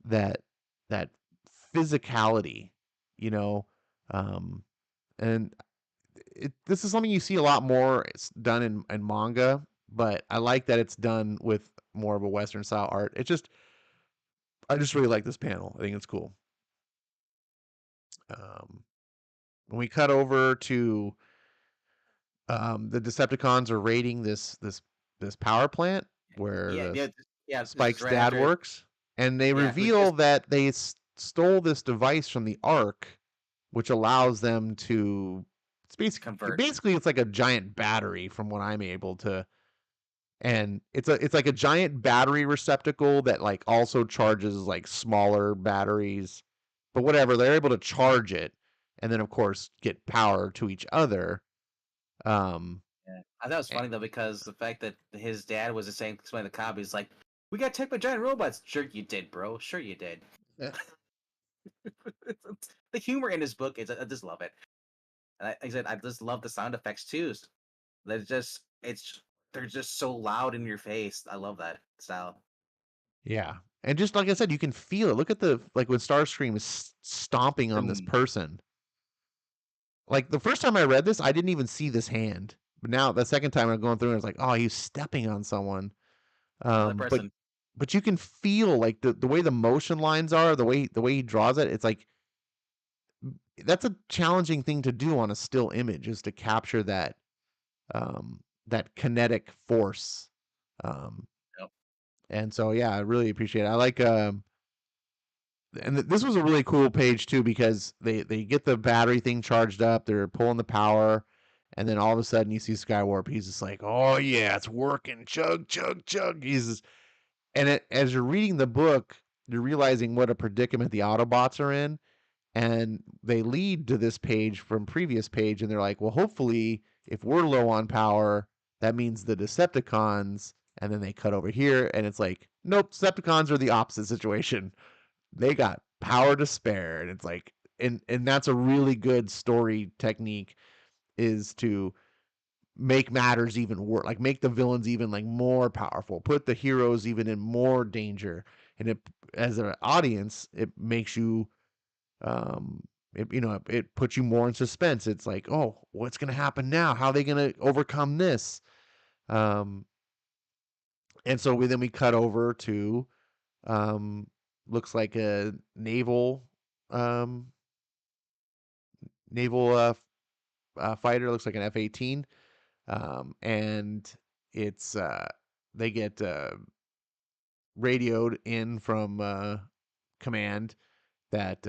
S2: that physicality, you know. Um, and this is something you see a lot more. It's done in manga, but I like that it's done with more of a Western style art. I just really like this panel. I think it's cool. Um, when we cut over to the Decepticons are raiding this power plant where
S1: Yeah,
S2: the
S1: yeah, yeah. This is
S2: Spike's
S1: right
S2: dad
S1: after.
S2: works, and they
S1: Yeah, we
S2: reveal
S1: just
S2: that they stole this device from the Ark, which allows them to.
S1: convert.
S2: Basically it's like a giant battery from what I'm able to, and it's like a giant battery receptacle that like also charges like smaller batteries, but whatever they're able to charge it, and then of course get power to each other. Um,
S1: Yeah. I thought it was
S2: Eh,
S1: funny though because the fact that his dad was the same explaining the comics, like, we got attacked by giant robots. Sure you did, bro. Sure you did.
S2: eh,
S1: The humor in his book is I just love it. And like I said, I just love the sound effects too. They're just they're just so loud in your face. I love that style.
S2: yeah. And just like I said, you can feel it. Look at the like when Starscream is stomping on this
S1: Boom.
S2: person. Like the first time I read this, I didn't even see this hand. But now the second time I'm going through, I was like, oh, he's stepping on someone.
S1: Another
S2: Um, but
S1: person.
S2: but you can feel like the way the motion lines are, the way he draws it. It's like that's a challenging thing to do on a still image is to capture that kinetic force. Um,
S1: Yep.
S2: and so yeah, I really appreciate it. I like and this was a really cool page too because they get the battery thing charged up, they're pulling the power, and then all of a sudden you see Skywarp. He's just like, "Oh yeah, it's working! Chug, chug, chug!" As you're reading the book, you're realizing what a predicament the Autobots are in, and they lead to this page from previous page, and they're like, "Well, hopefully, if we're low on power, that means the Decepticons." And then they cut over here, and it's like, "Nope, Decepticons are the opposite situation. They got power to spare." And it's like, and that's a really good story technique is to make matters even worse, like make the villains even like more powerful, put the heroes even in more danger. And it, as an audience, it makes you it puts you more in suspense. It's like, oh, what's going to happen now? How are they going to overcome this? um and so we cut over to um looks like a um naval fighter. Looks like an F-18. And it's they get radioed in from command that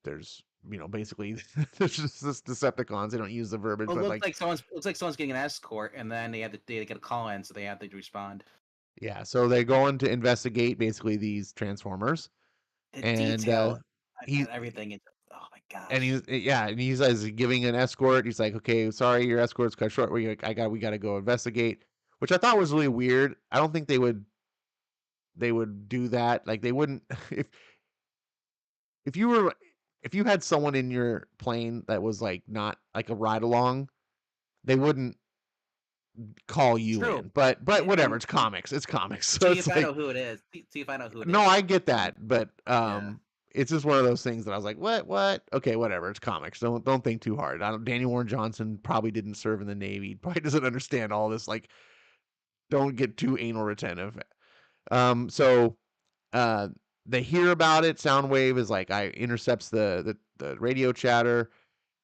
S2: there's basically there's just this Decepticons. They don't use the verbiage,
S1: Well,
S2: but like
S1: looks like someone's getting an escort, and then they get a call in, so they have to respond.
S2: yeah. So they go in to investigate basically these Transformers,
S1: The
S2: and
S1: detail
S2: he
S1: and everything is, oh my
S2: and
S1: gosh.
S2: he's yeah, and he's giving an escort. He's like, okay, sorry, your escort's cut short. We got to go investigate, which I thought was really weird. I don't think they would do that. Like they wouldn't if you were if you had someone in your plane that was like not like a ride along, they wouldn't call you
S1: True.
S2: in. But whatever,
S1: And
S2: it's comics. It's comics. So
S1: see
S2: it's
S1: if I
S2: like
S1: know who it is. See if I know who it
S2: no,
S1: is.
S2: I get
S1: And
S2: that, but
S1: yeah.
S2: it's just one of those things that I was like, what? Okay, whatever. It's comics. Don't think too hard. I don't Daniel Warren Johnson probably didn't serve in the Navy. He probably doesn't understand all this. Like, don't get too anal retentive. So uh they hear about it. Soundwave is like I intercepts the radio chatter.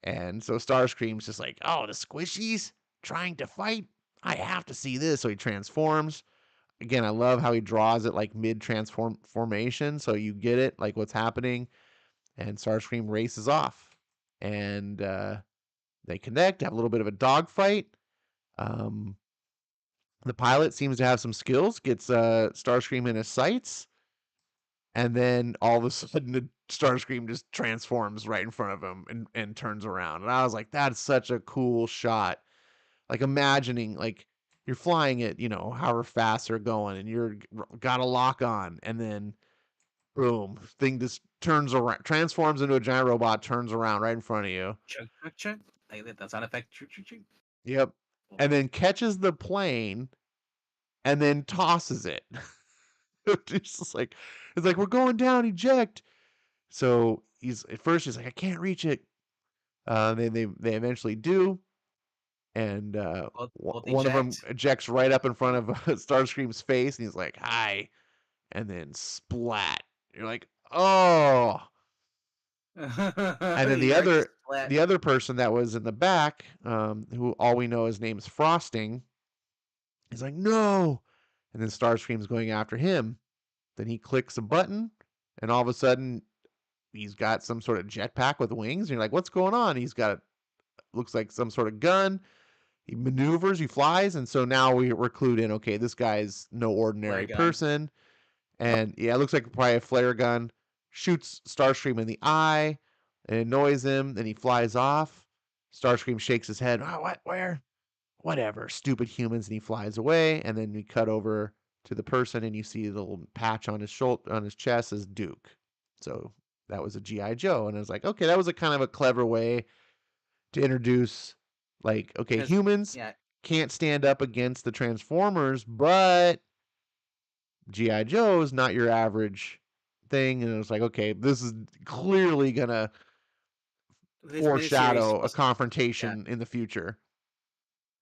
S2: And so Starscream's just like, oh, the squishies trying to fight? I have to see this. So he transforms. Again, I love how he draws it like mid transformation. So you get it, like what's happening. And Starscream races off. And they connect, have a little bit of a dogfight. Um, the pilot seems to have some skills, gets Starscream in his sights. And then all of a sudden, the Starscream just transforms right in front of him and turns around. And I was like, that's such a cool shot. Like imagining, like you're flying it, however fast they're going, and you're got a lock on, and then boom, thing just turns around, transforms into a giant robot, turns around right in front of you.
S1: Chug, chug, chug. Like that sound effect. Chug, chug, chug.
S2: Yep. And then catches the plane and then tosses it. It's just like we're going down, eject. So he's at first he's like, I can't reach it. They eventually do, and
S1: Both
S2: one of them
S1: eject.
S2: ejects right up in front of Starscream's face, and he's like, "Hi," and then splat. You're like, "Oh!" And then
S1: He already splat.
S2: the other person that was in the back, who all we know his name's Frosting, he's like, "No!" And then Starscream's going after him. Then he clicks a button, and all of a sudden he's got some sort of jetpack with wings. And you're like, "What's going on?" He's got looks like some sort of gun. He maneuvers, he flies, and so now we're clued in. Okay, this guy's no
S1: Flare
S2: ordinary
S1: gun.
S2: person, and yeah, it looks like probably a flare gun. Shoots Starscream in the eye, and annoys him. Then he flies off. Starscream shakes his head. Oh, what? Where? whatever, stupid humans, and he flies away. And then we cut over to the person, and you see the little patch on his shoulder, on his chest, as Duke. So that was a GI Joe, and I was like, okay, that was a kind of a clever way to introduce, like, okay,
S1: Because
S2: humans
S1: yeah,
S2: can't stand up against the Transformers, but GI Joe is not your average thing. And it was like, okay, this is clearly gonna
S1: his miniseries is
S2: foreshadow a
S1: supposed to, yeah.
S2: confrontation in the future.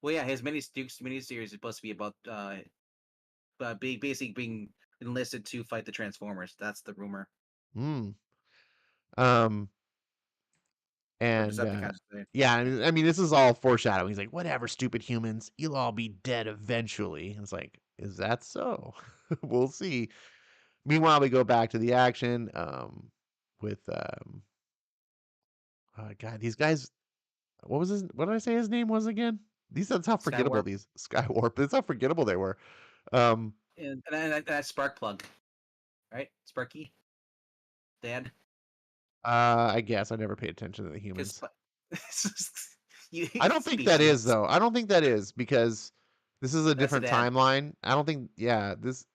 S1: Well, yeah, his Duke's miniseries is supposed to be about basically being enlisted to fight the Transformers. That's the rumor.
S2: Mm. Um,
S1: Or
S2: and
S1: Decepticons.
S2: yeah, I mean, this is all foreshadowing. He's like, whatever, stupid humans, you'll all be dead eventually. It's like, is that so? We'll see. Meanwhile, we go back to the action with God, these guys. What did I say his name was again? That's how forgettable
S1: Skywarp
S2: these Skywarp. That's how forgettable they were. Um,
S1: and that's Sparkplug, right? Sparky, Dad.
S2: I guess I never paid attention to the
S1: Because
S2: humans.
S1: you
S2: I don't think that is
S1: species.
S2: though. I don't think that is because this is a
S1: That's a
S2: different
S1: dad.
S2: timeline. I don't think. Yeah, this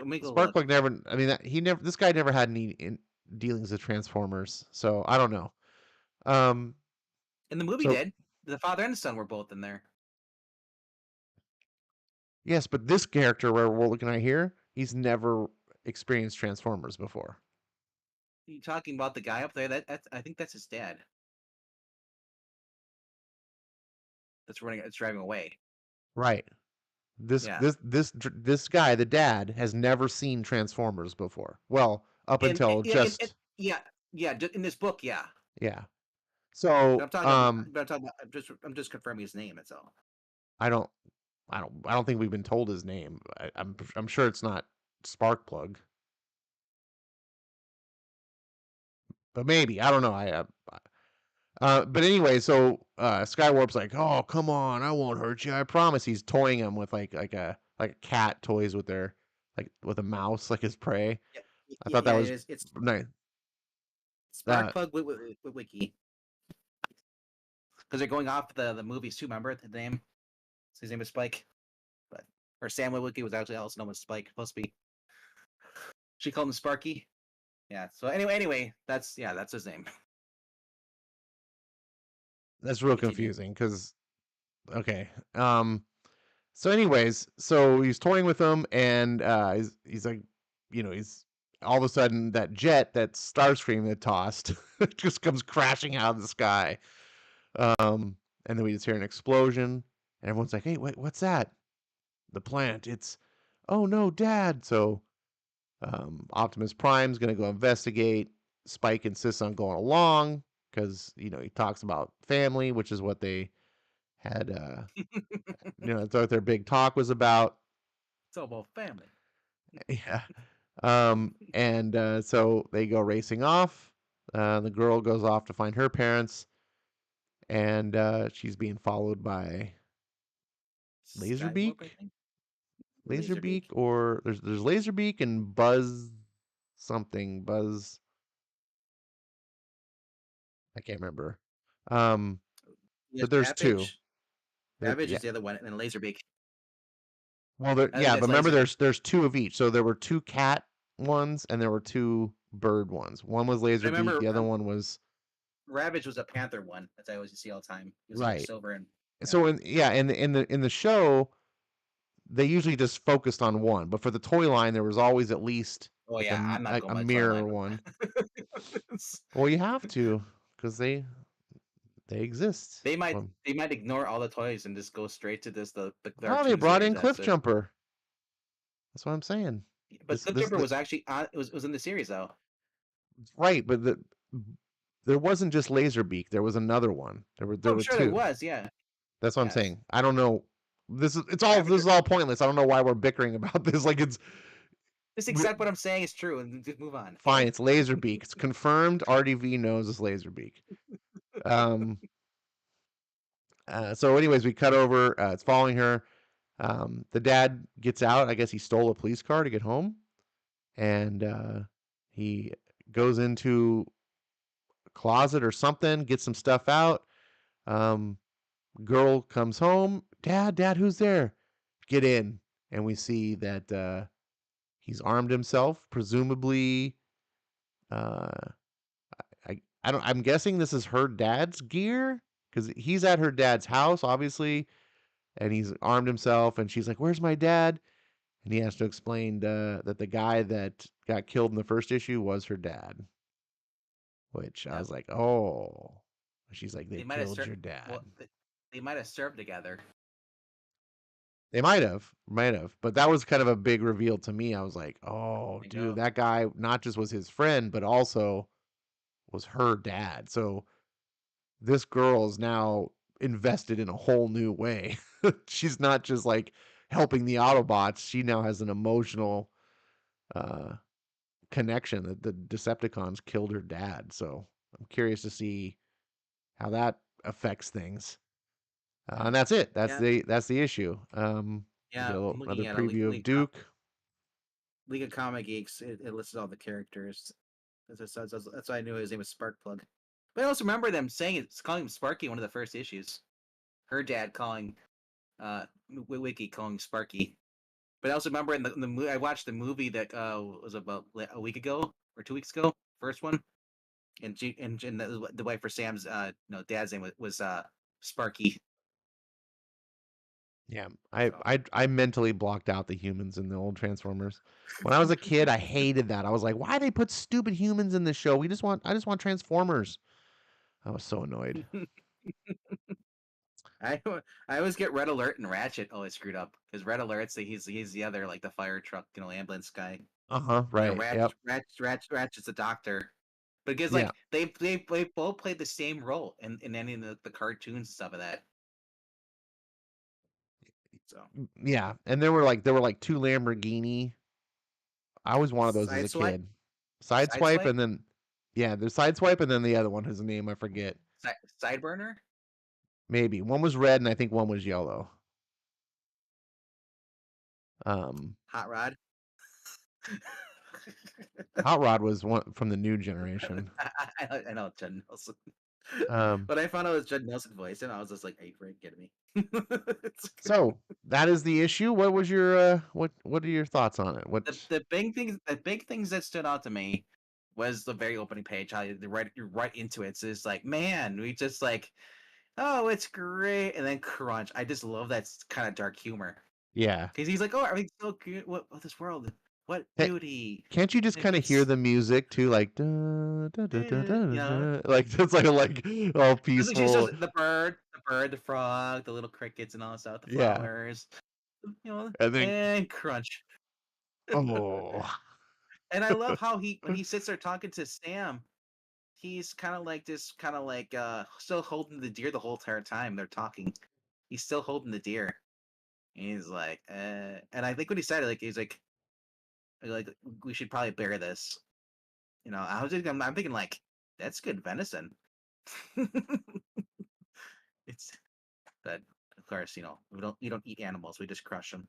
S1: Make a look.
S2: Sparkplug never. I mean, he never. This guy never had any dealings with Transformers, so I don't know. Um,
S1: In the movie,
S2: so
S1: did the father and the son were both in there?
S2: yes, but this character where we're looking at here, he's never experienced Transformers before.
S1: You talking about the guy up there? That's I think that's his dad. That's running. It's driving away.
S2: Right.
S1: Yeah,
S2: This guy, the dad, has never seen Transformers before. Well, up until
S1: yeah,
S2: just
S1: yeah, yeah. In this book, yeah.
S2: yeah. So,
S1: But I'm talking about. I'm just confirming his name. That's all.
S2: I don't I don't think we've been told his name. I'm sure it's not Sparkplug, but maybe I don't know. But anyway, so Skywarp's like, "Oh, come on, I won't hurt you, I promise." He's toying him with like a cat toys with their like with a mouse like his prey.
S1: Yeah,
S2: I thought that
S1: yeah. It
S2: was
S1: is. It's
S2: nice. Uh,
S1: Sparkplug with Wiki because they're going off the movies too. Remember the name? So his name is Spike, but or Sam Witwicky was actually also known as Spike. Supposed to be. She called him Sparky. Yeah. So anyway, that's his name.
S2: that's real
S1: Continue.
S2: confusing because okay. So anyways, so he's toying with him, and he's like, he's all of a sudden that jet that Starscream had tossed just comes crashing out of the sky. And then we just hear an explosion, and everyone's like, "Hey, wait, what's that?" The plant. It's, oh no, Dad. So Optimus Prime's gonna go investigate. Spike insists on going along because he talks about family, which is what they had. That's what their big talk was about.
S1: It's all about family.
S2: Yeah. And so they go racing off. The girl goes off to find her parents, and she's being followed by
S1: Skywarp, I
S2: Laserbeak.
S1: think.
S2: Laserbeak,
S1: Laserbeak.
S2: or there's Laserbeak and Buzz something. Buzz, I can't remember. Um,
S1: Yes,
S2: but there's two.
S1: Babbage. Babbage
S2: Yeah.
S1: is the other one, and then Laserbeak.
S2: Well,
S1: I think
S2: yeah,
S1: that's
S2: but remember,
S1: Laserbeak.
S2: there's two of each. So there were two cat ones, and there were two bird ones. One was
S1: I
S2: Laserbeak.
S1: remember
S2: The other one was
S1: Ravage was a Panther one. That's I always see all the time. It was like
S2: right.
S1: silver and yeah.
S2: So in the show, they usually just focused on one, but for the toy line, there was always at least
S1: Oh
S2: like
S1: yeah, I'm not
S2: a
S1: going by the toy
S2: mirror
S1: line.
S2: one. Well, you have to because they exist.
S1: they might
S2: Well,
S1: they might ignore all the toys and just go straight to the
S2: no, they
S1: cartoon
S2: brought
S1: series.
S2: in
S1: That's
S2: Cliff
S1: it.
S2: Jumper. That's what I'm saying.
S1: But
S2: This
S1: Clipjumper was actually on. It was in the series though.
S2: right, but there wasn't just Laserbeak. There was another one.
S1: Oh,
S2: There
S1: I'm
S2: were
S1: sure there
S2: two.
S1: was. Yeah.
S2: That's what I'm
S1: Yes.
S2: saying. I don't know. This
S1: Ravager.
S2: is all pointless. I don't know why we're bickering about this. Like it's
S1: Just
S2: we,
S1: accept what I'm saying is true and just move on.
S2: fine. It's Laserbeak. It's confirmed. RDV knows it's Laserbeak. Um. So, anyways, we cut over. It's following her. The dad gets out. I guess he stole a police car to get home, and he goes into a closet or something, gets some stuff out. Um, Girl comes home. Dad, who's there? Get in. And we see that he's armed himself, presumably. Uh, I don't. I'm guessing this is her dad's gear because he's at her dad's house, obviously, and he's armed himself. And she's like, "Where's my dad?" And he has to explain that the guy that got killed in the first issue was her dad. Which I
S1: Yep.
S2: was like, "Oh." She's like, "They
S1: They might have
S2: killed
S1: served.
S2: your dad."
S1: Well, they might have served together.
S2: They might have, but that was kind of a big reveal to me. I was like, "Oh,
S1: There you
S2: dude,
S1: go.
S2: that guy not just was his friend, but also was her dad." So this girl is now invested in a whole new way. She's not just like helping the Autobots. She now has an emotional uh, connection that the Decepticons killed her dad. So I'm curious to see how that affects things. And that's it.
S1: Yeah,
S2: That's the issue. We get
S1: yeah. I'm
S2: another
S1: looking at a
S2: preview of Duke.
S1: League of Comic Geeks. It lists all the characters. That's why I knew his name was Sparkplug. But I also remember them saying it's calling him Sparky in one of the first issues. Her dad calling Wiki calling Sparky. But I also remember in the movie I watched the movie that was about a week ago or 2 weeks ago, first one, and the wife for Sam's dad's name was Sparky.
S2: Yeah,
S1: So
S2: I mentally blocked out the humans in the old Transformers. When I was a kid, I hated that. I was like, why they put stupid humans in the show? I just want Transformers. I was so annoyed.
S1: I I always get Red Alert and Ratchet always screwed up because Red Alert's he's the other like the fire truck ambulance guy.
S2: Uh-huh,
S1: And
S2: right. Yep.
S1: Ratchet's the doctor. But because
S2: Yeah.
S1: like they both played the same role in any of the cartoons and stuff of that. So
S2: Yeah. And there were like two Lamborghini. I always wanted those as a
S1: Sideswipe,
S2: kid. Sideswipe
S1: Sideswipe,
S2: and then yeah, there's Sideswipe and then the other one whose name I forget.
S1: Sideburner,
S2: Maybe. One was red and I think one was yellow. Um
S1: Hot Rod.
S2: Hot Rod was one from the new generation.
S1: I know Judd Nelson.
S2: Um
S1: But I found out it was Judd Nelson voice, and I was just like, "Are you freaking kidding me?"
S2: So that is the issue. What was your what are your thoughts on it? What
S1: The big things that stood out to me was the very opening page. How you're right into it. So it's like, man, we just like, oh, it's great, and then crunch. I just love that kind of dark humor
S2: yeah.
S1: because he's like, oh, everything's so good. What this world? What
S2: Hey,
S1: beauty?
S2: can't you just kind of hear
S1: It's
S2: the music too like
S1: you know,
S2: like it's like all
S1: it's just
S2: peaceful.
S1: the bird, the frog, the little crickets, and all that stuff. The
S2: Yeah.
S1: flowers,
S2: And then
S1: and crunch.
S2: oh,
S1: And I love how when he sits there talking to Sam, he's kind of like this, kind of like still holding the deer the whole entire time they're talking. He's still holding the deer. And he's like, and I think what he said, like like we should probably bury this. I'm thinking like that's good venison. It's but of course we don't eat animals, we just crush them.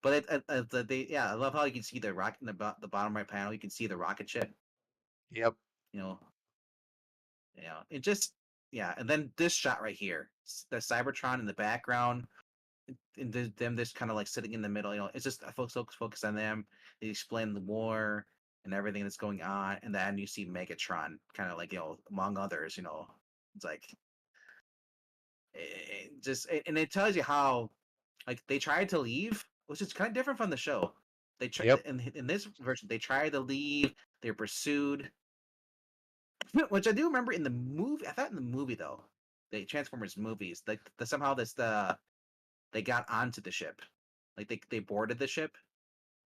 S1: But I love how you can see the rock in the bottom right panel. You can see the rocket ship.
S2: yep.
S1: You know, it just yeah. And then this shot right here, the Cybertron in the background, and them just kind of like sitting in the middle. It's just I focus on them. They explain the war and everything that's going on, and then you see Megatron, kind of like among others. It's like and it tells you how like they tried to leave, which is kind of different from the show. They try
S2: Yep.
S1: in this version they tried to leave. They're pursued, which I do remember in the movie. I thought in the movie though, the Transformers movies, like somehow they got onto the ship, like they boarded the ship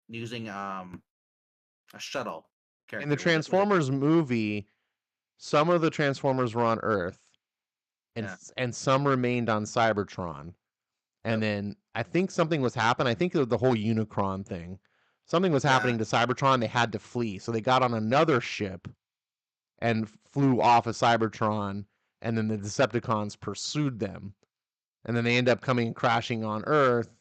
S1: using a shuttle
S2: In the
S1: character. Was it?
S2: Transformers movie, some of the Transformers were on Earth
S1: Yeah.
S2: and some remained on Cybertron. And
S1: Yep.
S2: then I think something was happening. I think the whole Unicron thing. Something was
S1: Yeah.
S2: happening to Cybertron. They had to flee. So they got on another ship and flew off of Cybertron. And then the Decepticons pursued them. And then they end up coming and crashing on Earth.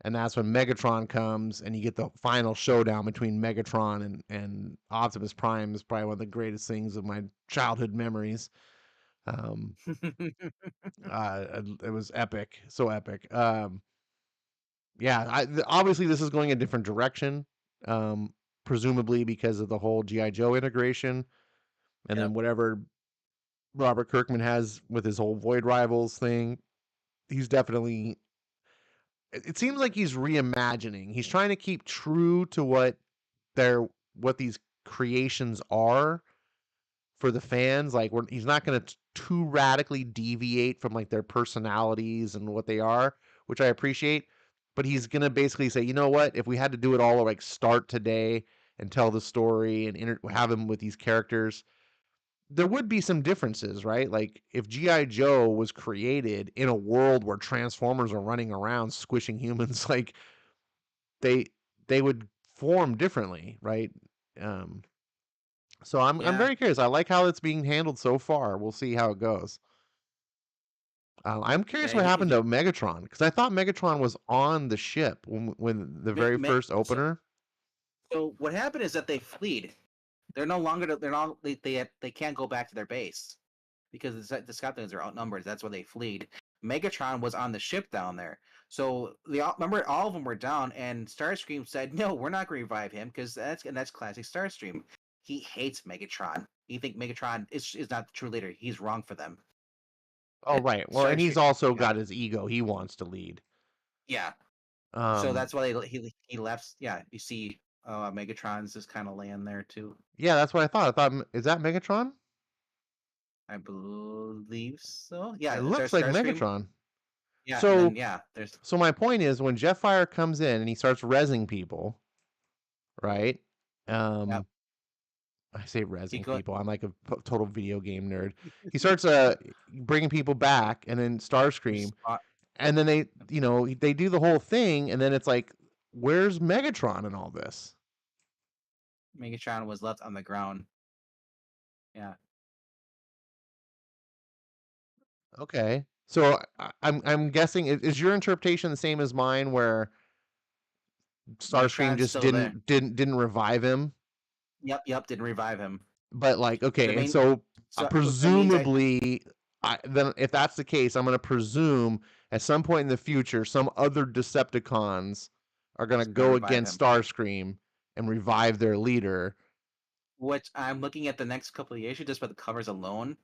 S2: And that's when Megatron comes and you get the final showdown between Megatron and Optimus Prime is probably one of the greatest things of my childhood memories. Um, it was epic, so epic. Yeah, obviously this is going a different direction, um, presumably because of the whole GI Joe integration, and then
S1: Yep.
S2: whatever Robert Kirkman has with his whole Void Rivals thing. He's definitely. It seems like he's reimagining. He's trying to keep true to what these creations are for the fans. Like he's not going to too radically deviate from like their personalities and what they are, which I appreciate. But he's going to basically say, you know what? If we had to do it all like start today and tell the story and have him with these characters, there would be some differences, right? Like if GI Joe was created in a world where Transformers are running around squishing humans, like they they would form differently, right? Um, so I'm
S1: Yeah.
S2: very curious. I like how it's being handled so far. We'll see how it goes. I'm curious
S1: Yeah.
S2: what happened to Megatron because I thought Megatron was on the ship when the very first
S1: So,
S2: opener.
S1: so what happened is that they fled. They're no longer. They're not. They can't go back to their base because the Scotlings are outnumbered. That's why they fled. Megatron was on the ship down there. So remember all of them were down, and Starscream said, "No, we're not going to revive him because that's classic Starscream. He hates Megatron. He think Megatron is not the true leader. He's wrong for them."
S2: Oh
S1: And
S2: right. Well, and he's
S1: Starscream,
S2: also
S1: yeah,
S2: got his ego. He wants to lead.
S1: yeah. So
S2: Um,
S1: that's why he left. Yeah, you see, Megatron's just kind of laying there too.
S2: yeah, that's what I thought. I thought, is that Megatron?
S1: I believe so.
S2: It
S1: Yeah,
S2: looks
S1: there's
S2: like
S1: Starscream.
S2: Megatron.
S1: Yeah, and then
S2: So,
S1: yeah, there's
S2: so my point is, when Jetfire comes in and he starts rezzing people, right?
S1: yep.
S2: Um, I say
S1: He
S2: rezzing
S1: go
S2: people. I'm like a total video game nerd. He starts bringing people back, and then Starscream,
S1: spot.
S2: and then they do the whole thing, and then it's like, where's Megatron in all this?
S1: Megatron was left on the ground. Yeah.
S2: Okay, so I'm guessing is your interpretation the same as mine, where Starscream
S1: Megatron's
S2: just
S1: still there.
S2: didn't revive him?
S1: Yep, yep, didn't revive him.
S2: But like,
S1: The
S2: okay, and
S1: main
S2: so
S1: so that means I
S2: presumably, then if that's the case, I'm going to presume at some point in the future, some other Decepticons are going
S1: is
S2: to
S1: gonna
S2: go
S1: revive
S2: against
S1: him.
S2: Starscream and revive their leader.
S1: Which I'm looking at the next couple of issues just by the covers alone.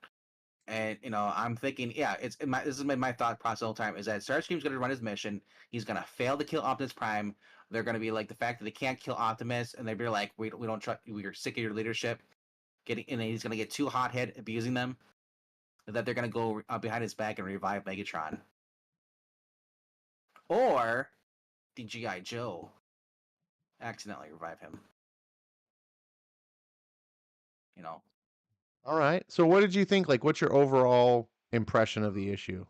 S1: And I'm thinking, yeah, this is my thought process all the time is that Starscream's going to run his mission. He's going to fail to kill Optimus Prime. They're going to be like the fact that they can't kill Optimus, and they'd be like, we don't trust. We're sick of your leadership. And then he's going to get too hot-head abusing them. That they're going to go behind his back and revive Megatron, or the GI Joe accidentally revive him. You know,
S2: All right. So what did you think? Like, what's your overall impression of the issue?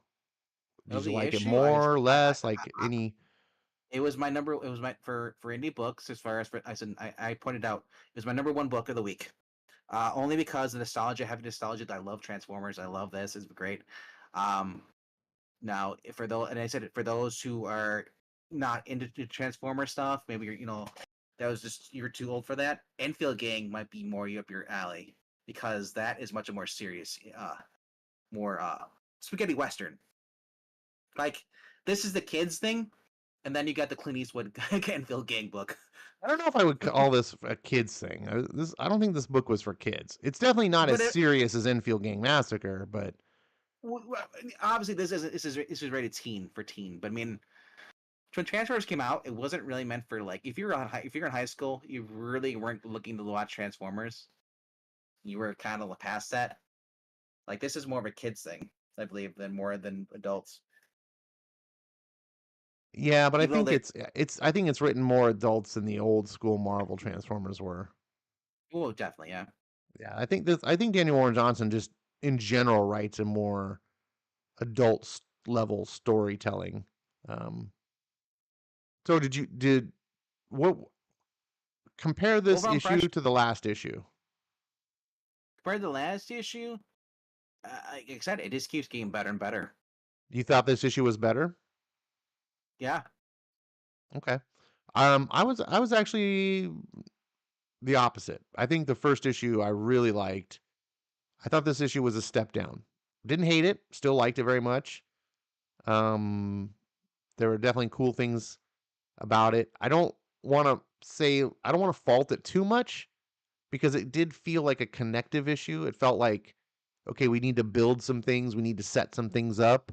S2: Did
S1: of
S2: you
S1: the
S2: like it
S1: issue, I
S2: more, less? Like any?
S1: it was my number. It was my for indie books. As far as I said, I pointed out it was my number one book of the week. Only because of nostalgia, heavy nostalgia. I love Transformers. I love this. It's great. Um, Now, for those, and I said it for those who are not into the Transformer stuff, maybe that was just you're too old for that. Enfield Gang might be more up your alley because that is much more serious, more spaghetti western. Like this is the kids thing, and then you got the Clint Eastwood Enfield Gang book.
S2: I don't know if I would call this a kids thing. I don't think this book was for kids. It's definitely not as
S1: But
S2: serious as Enfield Gang Massacre, but
S1: obviously this is rated teen for teen. But I mean, when Transformers came out, it wasn't really meant for like if you're in high school, you really weren't looking to watch Transformers. You were kind of past that. Like this is more of a kids thing, I believe, than more than adults.
S2: yeah, but I
S1: Even though
S2: think
S1: they,
S2: I think it's written more adults than the old school Marvel Transformers were.
S1: oh, definitely, yeah.
S2: Yeah, I think Daniel Warren Johnson just in general writes a more level storytelling. Um, so did what compare this
S1: Overall
S2: issue
S1: impression
S2: to the last issue?
S1: compared to the last issue, like I said, it just keeps getting better and better.
S2: You thought this issue was better?
S1: Yeah,
S2: Okay. I was actually the opposite. I think the first issue I really liked. I thought this issue was a step down. Didn't hate it. Still liked it very much. Um, there were definitely cool things about it. I don't want to say I don't want to fault it too much because it did feel like a connective issue. It felt like, okay, we need to build some things, we need to set some things up.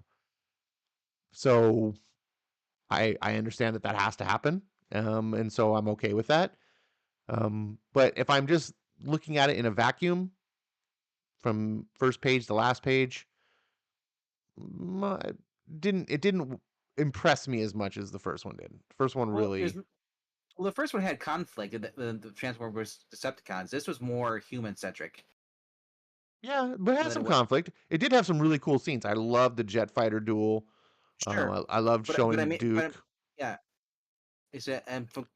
S2: So I understand that that has to happen, and so I'm okay with that. But if I'm just looking at it in a vacuum from first page to last page, my, it didn't impress me as much as the first one did. The first one
S1: Well,
S2: really,
S1: the first one had conflict. The Transformers Decepticons. This was more human centric.
S2: yeah, but it had some
S1: Than what?
S2: conflict. It did have some really cool scenes. I loved the jet fighter duel.
S1: Sure,
S2: I loved
S1: but I
S2: showing
S1: mean,
S2: Duke.
S1: yeah. Is that and from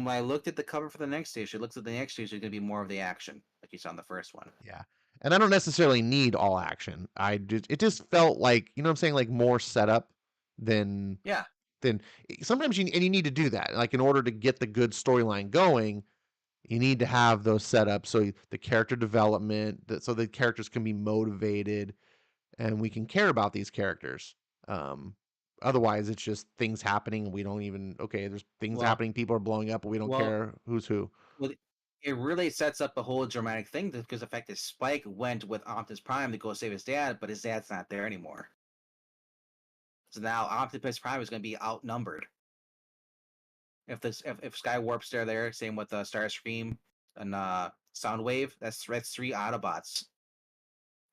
S1: when I looked at the cover for the next stage, it looks like the next stage is going to be more of the action, like you saw in the first one.
S2: Yeah. And I don't necessarily need all action. It just felt like, you know what I'm saying, like more setup than
S1: Yeah.
S2: than sometimes you need to do that. Like in order to get the good storyline going, you need to have those setups so the character development, so the characters can be motivated and we can care about these characters. Um, Otherwise, it's just things happening. We don't even okay. There's things
S1: Well,
S2: happening. People are blowing up, but we don't
S1: well,
S2: care who's who.
S1: well, it really sets up a whole dramatic thing because the fact that Spike went with Optimus Prime to go save his dad, but his dad's not there anymore. So now Optimus Prime is going to be outnumbered. If Skywarp's there, same with Starscream and Soundwave, that's three Autobots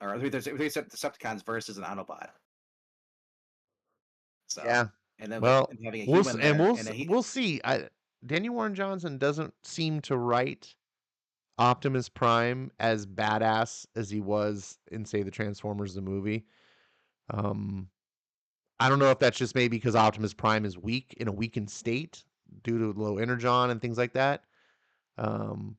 S1: or three Decepticons versus an Autobot. So
S2: Yeah.
S1: and then
S2: Well,
S1: and having a human there and a
S2: we'll see. Daniel Warren Johnson doesn't seem to write Optimus Prime as badass as he was in, say, the Transformers the movie. Um, I don't know if that's just maybe because Optimus Prime is weak in a weakened state due to low energon and things like that. Um,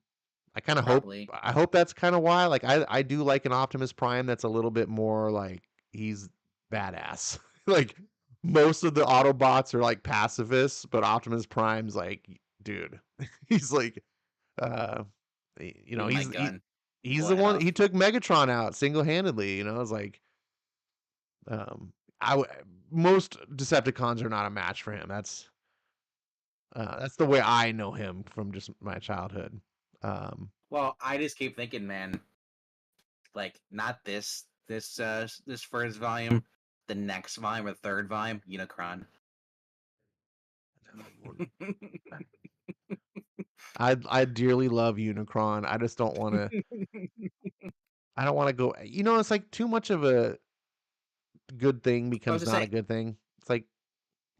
S2: I kind of hope
S1: probably.
S2: I hope that's kind of why. Like I do like an Optimus Prime that's a little bit more like he's badass. Like most of the Autobots are like pacifists, but Optimus Prime's like, dude, he's like, uh, you
S1: Give
S2: know,
S1: me my gun.
S2: he's
S1: Blow
S2: the
S1: your head
S2: one.
S1: off.
S2: He took Megatron out single handedly. You know, it's like, I w- most Decepticons are not a match for him. That's the way I know him from just my childhood. Um,
S1: Well, I just keep thinking, man, like not this first volume, the next volume or third volume, Unicron.
S2: I dearly love Unicron. I just don't want to. I don't want to go. You know, it's like too much of a good thing
S1: I was
S2: becomes
S1: just
S2: not a
S1: saying.
S2: good thing. It's like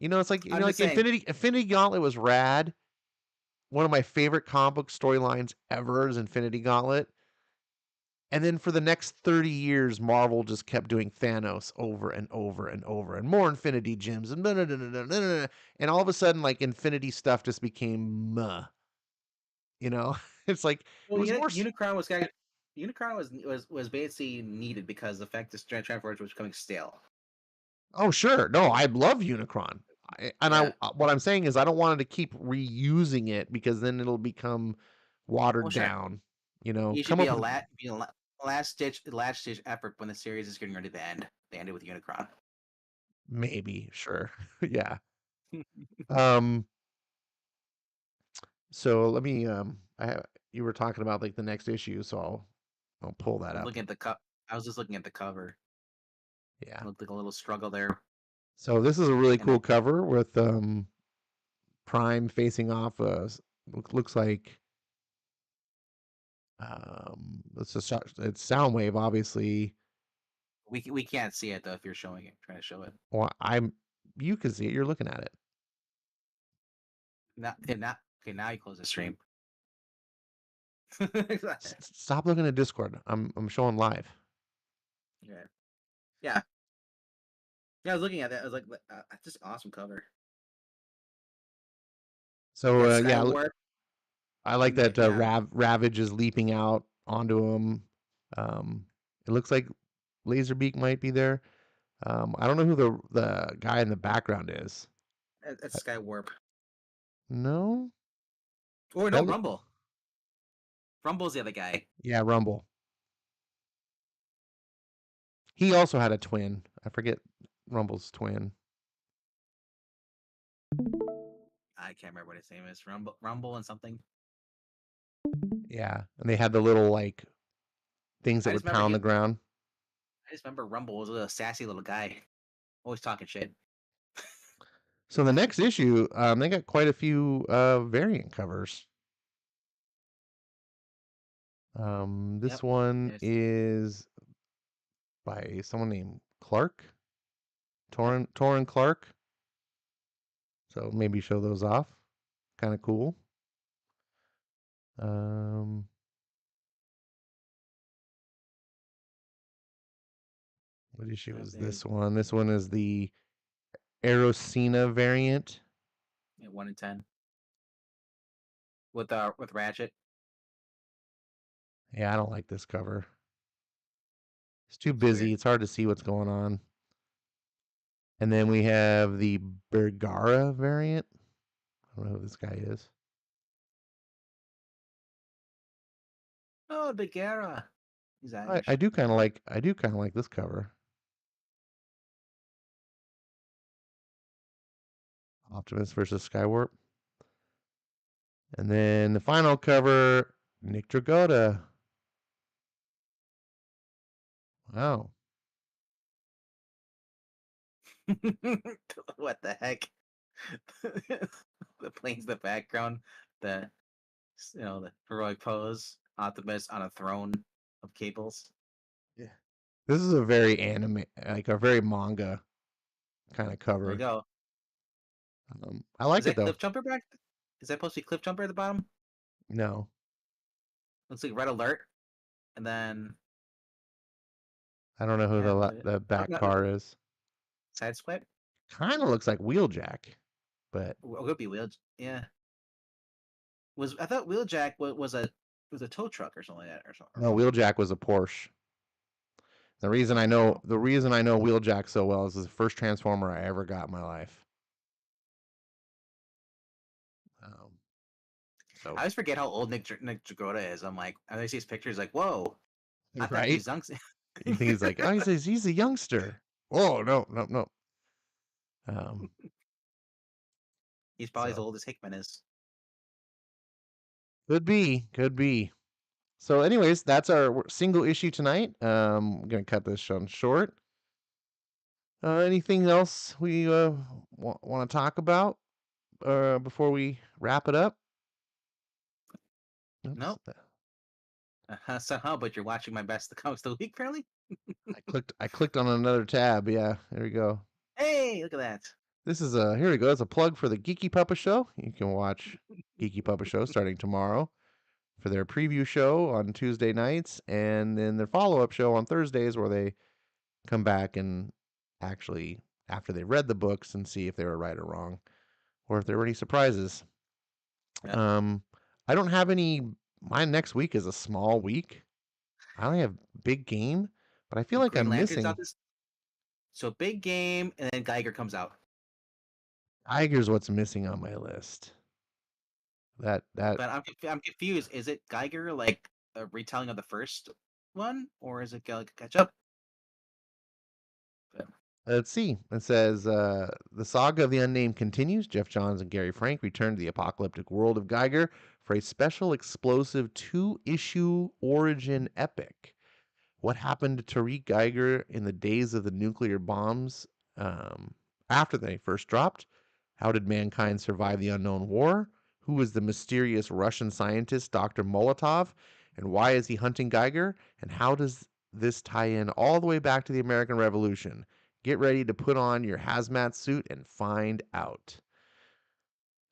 S2: it's like
S1: I'm just
S2: like
S1: saying.
S2: Infinity Gauntlet was rad. One of my favorite comic book storylines ever is Infinity Gauntlet. And then for the next 30 years, Marvel just kept doing Thanos over and over and over, and more Infinity Gems, and and all of a sudden, like Infinity stuff just became you know. It's like it
S1: Well,
S2: was more.
S1: Unicron was basically needed because the fact that Transformers was becoming stale.
S2: Oh, sure. No, I love Unicron.
S1: Yeah.
S2: What I'm saying is I don't want to keep reusing it because then it'll become
S1: Well,
S2: watered
S1: sure.
S2: down. You know,
S1: It should
S2: come
S1: be
S2: up
S1: a
S2: with
S1: last ditch effort when the series is getting ready to end. They ended with Unicron.
S2: maybe, sure. Yeah. Um so let me you were talking about like the next issue, so I'll pull that
S1: I'm
S2: up.
S1: looking at the cup. I was just looking at the cover.
S2: Yeah.
S1: It looked like a little struggle there.
S2: So this is a really
S1: And
S2: cool cover with Prime facing off looks like it's it's Soundwave obviously.
S1: we can't see it though if you're showing it, trying to show it.
S2: Well, you can see it. You're looking at it.
S1: Not okay. Now you close the stream.
S2: Stop looking at Discord. I'm showing live.
S1: Yeah, yeah, yeah. I was looking at that. I was like, just awesome cover. You
S2: So
S1: got
S2: yeah,
S1: Skywarp.
S2: I like that
S1: Yeah,
S2: Ravage is leaping out onto him. It looks like Laserbeak might be there. I don't know who the guy in the background is.
S1: that's Skywarp.
S2: No,
S1: Or no,
S2: that look,
S1: Rumble. Rumble's the other guy.
S2: yeah, Rumble. He also had a twin. I forget Rumble's twin.
S1: I can't remember what his name is. Rumble and something.
S2: Yeah, and they had the little like things that
S1: I just
S2: would
S1: remember
S2: pound the ground.
S1: Rumble was a sassy little guy, always talking shit.
S2: So the next issue, they got quite a few variant covers. This
S1: Yep.
S2: one
S1: There's
S2: is by someone named Clark,
S1: yep.
S2: Torrin Clark. So maybe show those off. Kind of cool. Um, what issue
S1: Yep.
S2: is
S1: There's
S2: this one? This one is the Aerosina variant.
S1: 1 in 10 with Ratchet.
S2: Yeah, I don't like this cover. It's too
S1: It's
S2: busy.
S1: weird.
S2: It's hard to see what's going on. And then we have the Bergara variant. I don't know who this guy is.
S1: Oh, Bagheera. He's
S2: I
S1: Irish.
S2: do kind of like this cover. Optimus versus Skywarp. And then the final cover, Nick Dragotta. Wow.
S1: What the heck? The planes in the background, the the heroic pose, Optimus on a throne of cables.
S2: Yeah. This is a very anime, like a very manga kind of
S1: There you
S2: cover.
S1: go.
S2: I
S1: Is
S2: like it
S1: that
S2: though.
S1: Cliff Jumper back? Is that supposed to be Cliff Jumper at the bottom?
S2: No,
S1: Looks like Red Alert, and then
S2: I don't know who
S1: yeah,
S2: the
S1: oh,
S2: back
S1: no,
S2: car is.
S1: Side Swipe.
S2: Kind of looks like Wheeljack, but
S1: Could be Wheel. Yeah, was I thought Wheeljack was a tow truck or something like that or
S2: no,
S1: something.
S2: Wheeljack was a Porsche.
S1: Oh.
S2: The reason I know Wheeljack so well is the first Transformer I ever got in my life. Um,
S1: I
S2: so
S1: always forget how old Nick Jagoda is. I'm like, I see his pictures, like, whoa, I thought he
S2: right,
S1: was young.
S2: you think he's like, oh, he's a youngster. Oh no, no, no. Um,
S1: He's probably as
S2: so
S1: old as Hickman is.
S2: could be. So, anyways, that's our single issue tonight. I'm gonna cut this one short. Anything else we want to talk about before we wrap it up? Oops,
S1: Nope. But you're watching my best the comics of the week, apparently.
S2: I clicked on another tab. Yeah, there we go.
S1: Hey, look at that.
S2: This is here we go. It's a plug for the Geeky Puppa Show. You can watch Geeky Puppa Show starting tomorrow for their preview show on Tuesday nights, and then their follow-up show on Thursdays, where they come back and actually, after they read the books, and see if they were right or wrong, or if there were any surprises.
S1: Yep.
S2: Um, I don't have any. My next week is a small week. I only have big game, but I feel like
S1: Green
S2: I'm
S1: Lantern's
S2: missing.
S1: out this. So big game, and then Geiger comes out.
S2: Tiger's what's missing on my list. That
S1: But I'm confused. Is it Geiger like a retelling of the first one, or is it like catch up? But,
S2: let's see. It says the saga of the unnamed continues. Jeff Johns and Gary Frank return to the apocalyptic world of Geiger for a special explosive 2-issue origin epic. What happened to Tariq Geiger in the days of the nuclear bombs after they first dropped? How did mankind survive the unknown war? Who is the mysterious Russian scientist Dr. Molotov? And why is he hunting Geiger? And how does this tie in all the way back to the American Revolution? Get ready to put on your hazmat suit and find out.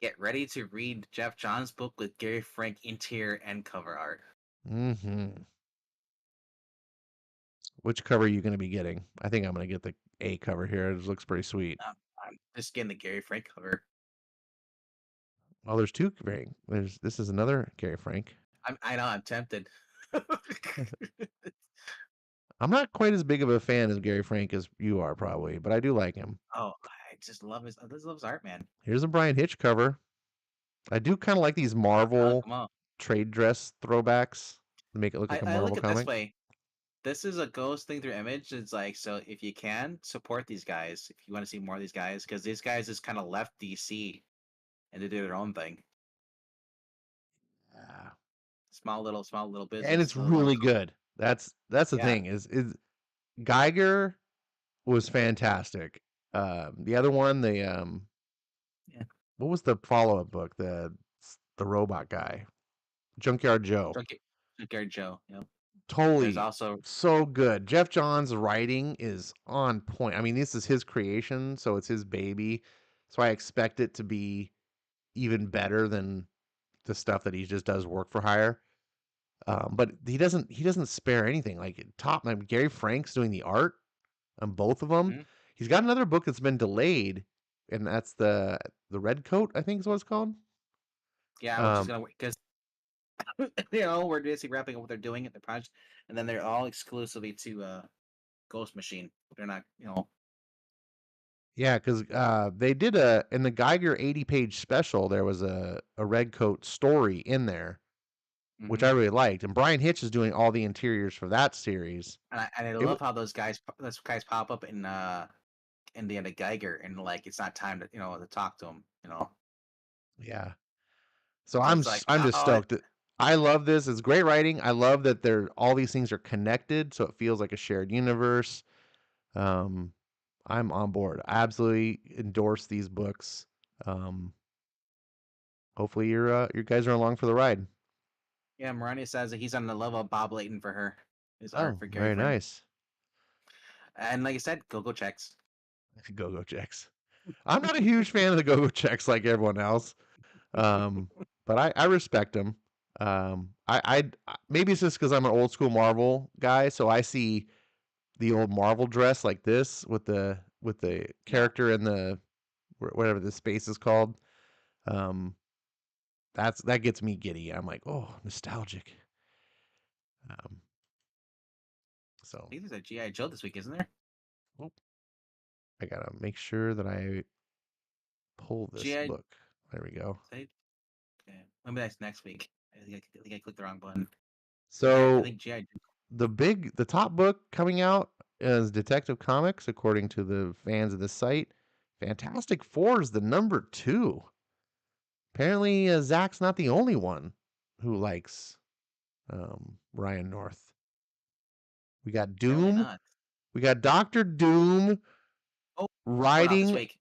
S1: get ready to read Jeff Johns' book with Gary Frank interior and cover art.
S2: Mm-hmm. Which cover are you going to be getting? I think I'm going to get the A cover here. It looks pretty sweet.
S1: I'm just getting the Gary Frank cover.
S2: Well, there's two Frank. This is another Gary Frank.
S1: I know I'm tempted.
S2: I'm not quite as big of a fan of Gary Frank as you are, probably, but I do like him.
S1: Oh, I just love I just love his art, man.
S2: Here's a Brian Hitch cover. I do kind of like these Marvel
S1: Come on.
S2: trade dress throwbacks to make it look like a
S1: I
S2: Marvel
S1: look at it this
S2: comic.
S1: way. this is a Ghost thing through Image. It's like, so if you can support these guys, if you want to see more of these guys, because these guys just kind of left DC and to do their own thing.
S2: Yeah.
S1: Small little
S2: And
S1: business,
S2: it's
S1: little
S2: really good. That's the
S1: yeah.
S2: thing is Geiger was fantastic. The other one,
S1: Yeah.
S2: what was the follow-up book? The robot guy, Junkyard Joe.
S1: Junkyard Joe. Yep. There's
S2: Totally
S1: also
S2: so good. Jeff Johns' writing is on point. I mean, this is his creation, so it's his baby. So I expect it to be even better than the stuff that he just does work for hire. But he doesn't spare anything. Gary Frank's doing the art on both of them.
S1: mhm.
S2: He's got another book that's been delayed, and that's the Red Coat, I think is what it's called.
S1: Yeah, which is
S2: Um,
S1: gonna because we're basically wrapping up what they're doing at the project, and then they're all exclusively to Ghost Machine. They're not,
S2: yeah, because they did in the Geiger 80-page special, there was a Red Coat story in there, which
S1: hmm
S2: I really liked. And Brian Hitch is doing all the interiors for that series.
S1: and I
S2: It
S1: love how those guys pop up in the end of Geiger, and like it's not time to to talk to them.
S2: Yeah. So
S1: So it's like,
S2: I'm just stoked. I love this. It's great writing. I love that all these things are connected, so it feels like a shared universe. Um, I'm on board. I absolutely endorse these books. Um, hopefully you guys are along for the ride.
S1: yeah, Marania says that he's on the level of Bob Layton for her, his art
S2: Oh,
S1: for Gary
S2: very
S1: Frank,
S2: nice.
S1: and like I said, go checks.
S2: Go-Go Checks. I'm not a huge fan of the Go-Go Checks like everyone else. Um, but I respect them. Maybe it's just because I'm an old school Marvel guy, so I see the old Marvel dress like this with the
S1: Yeah,
S2: character in the whatever the space is called. Um, that gets me giddy. I'm like, oh, nostalgic. Um,
S1: I
S2: so
S1: think there's a GI Joe this week, isn't there?
S2: oh, I gotta make sure that I pull this
S1: GI.
S2: book. There we go.
S1: Okay, maybe that's next week. I think I clicked the wrong button. I
S2: So
S1: think GI.
S2: the top book coming out is Detective Comics, according to the fans of the site. Fantastic Four is the number 2. Apparently, Zach's not the only one who likes Ryan North. We got
S1: Apparently
S2: Doom.
S1: not.
S2: We got Doctor Doom
S1: Oh, going out this
S2: writing.
S1: week.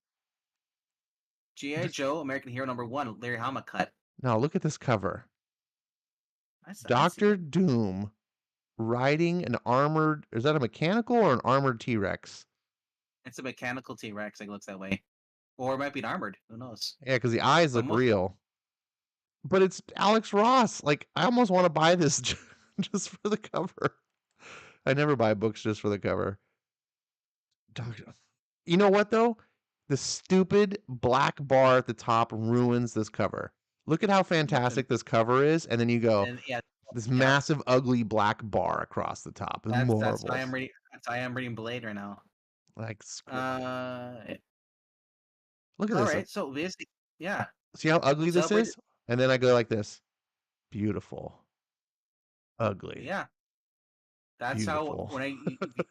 S1: GI Joe, American Hero #1, Larry Hama cut.
S2: Now look at this cover.
S1: I see
S2: Doctor
S1: it.
S2: Doom riding an armored. Is that a mechanical or an armored T-Rex?
S1: It's a mechanical T Rex. It looks that way, or it might be an armored. Who knows?
S2: Yeah, because the eyes
S1: But
S2: look real. But it's Alex Ross. Like I almost want to buy this just for the cover. I never buy books just for the cover. Doctor. You know what though? The stupid black bar at the top ruins this cover. Look at how
S1: nothing.
S2: fantastic this cover is, and then you go
S1: And yeah,
S2: this
S1: yeah.
S2: massive ugly black bar across the top. It's
S1: That's why I'm
S2: marvelous.
S1: reading. That's why I'm reading Blade right now.
S2: Like
S1: Uh,
S2: look at
S1: all
S2: this.
S1: right. So basically, yeah.
S2: See how ugly this
S1: Celebrated.
S2: is? And then I go like this. Beautiful. Ugly.
S1: Yeah, that's how
S2: Beautiful.
S1: when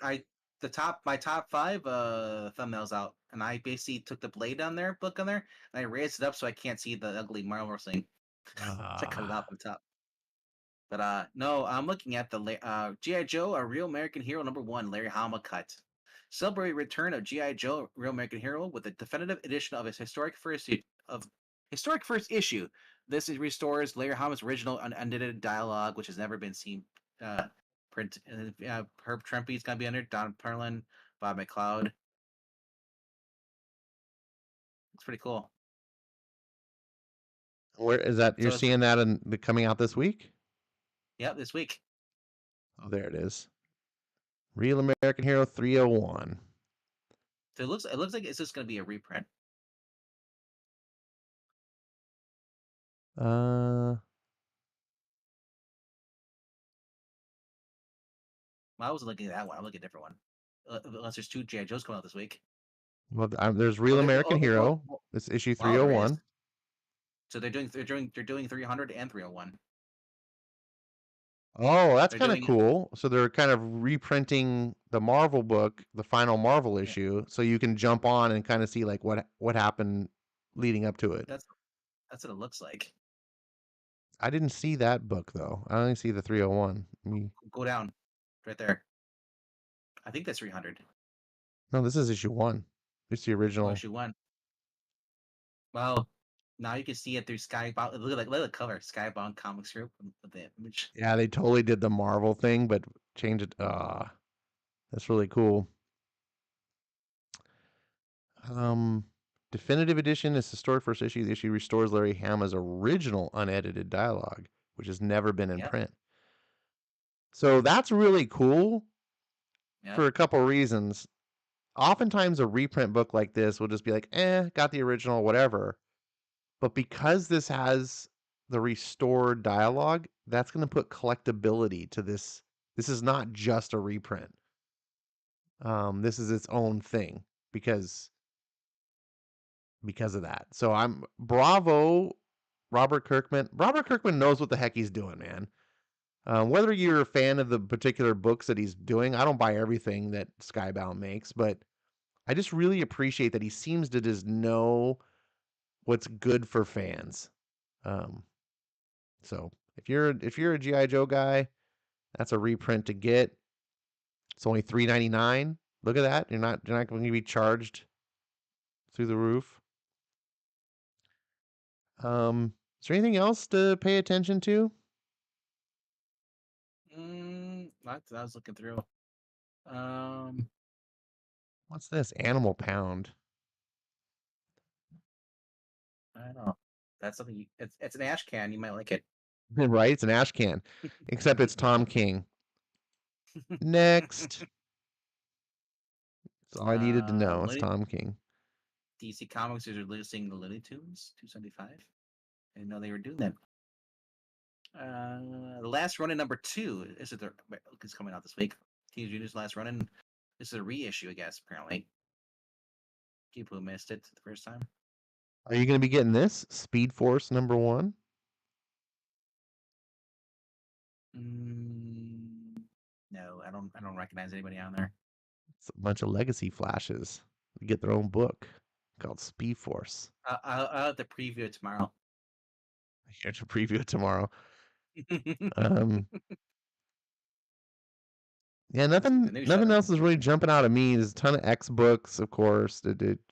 S1: I the top my top five thumbnails out, and I basically took the Blade down there book on there, and I raised it up so I can't see the ugly Marvel thing. So I cut it off
S2: Ah.
S1: on top. But no, I'm looking at the GI Joe, a Real American Hero #1, Larry Hama cut. Celebrate return of GI Joe, Real American Hero, with a definitive edition of his historic first issue. Restores Larry Hama's original unedited dialogue, which has never been seen. Print. Herb Trimpe's gonna be under Don Perlin, Bob McLeod. It's pretty cool.
S2: Where is that? You're
S1: So it's
S2: seeing that in the coming out this week?
S1: yeah, this week.
S2: Oh, there it is. Real American Hero 301.
S1: So it looks like it's just gonna be a reprint.
S2: Uh,
S1: Well, I wasn't looking at that one. I'm looking at a different one. Unless there's two GI Joes coming out this week.
S2: well, there's
S1: Oh,
S2: Real American Hero. It's issue
S1: wow, there is.
S2: 301.
S1: So they're doing 300 and 301.
S2: Oh, that's
S1: They're
S2: kinda
S1: doing it.
S2: cool. So they're kind of reprinting the Marvel book, the final Marvel
S1: Yeah,
S2: issue, so you can jump on and kinda see, like, what happened leading up to it.
S1: that's that's what it looks like.
S2: I didn't see that book, though. I only see the 301.
S1: Go down, right there. I think that's 300.
S2: No, this is issue 1. It's the
S1: Oh,
S2: original.
S1: issue one. Well, now you can see it through Skybound. Look at the cover, Skybound Comics Group with the image.
S2: Yeah, they totally did the Marvel thing, but changed it. That's really cool. Um, Definitive Edition is the story first issue. The issue restores Larry Hama's original unedited dialogue, which has never been in
S1: Yep,
S2: print. So that's really cool
S1: yep.
S2: for a couple reasons. Oftentimes, a reprint book like this will just be like, got the original, whatever. But because this has the restored dialogue, that's going to put collectability to this. This is not just a reprint. This is its own thing because of that. So I'm bravo, Robert Kirkman. Robert Kirkman knows what the heck he's doing, man. Whether you're a fan of the particular books that he's doing, I don't buy everything that Skybound makes, but I just really appreciate that he seems to just know what's good for fans. Um, so if you're a GI Joe guy, that's a reprint to get. It's only $3.99. Look at that. You're not going to be charged through the roof. Is there anything else to pay attention to?
S1: I was looking through. Um,
S2: What's this? Animal Pound.
S1: I don't know. That's something. It's an ash can. You might like it.
S2: Right? It's an ash can, except it's Tom King. Next. That's all I needed to know. It's Tom King.
S1: DC Comics is releasing the Looney Tunes 275. I didn't know they were doing that. The last run in #2 is coming out this week. Teenage Mutant's last run in. This is a reissue, I guess. Apparently, people who missed it the first time.
S2: Are you going to be getting this? Speed Force #1?
S1: No, I don't. I don't recognize anybody on there.
S2: It's a bunch of legacy flashes. You get their own book called Speed Force.
S1: I'll have to preview it tomorrow.
S2: Here to preview it tomorrow. Um, yeah,
S1: The
S2: nothing
S1: new
S2: nothing
S1: Shutter.
S2: else is really jumping out at me. There's a ton of X books, of course.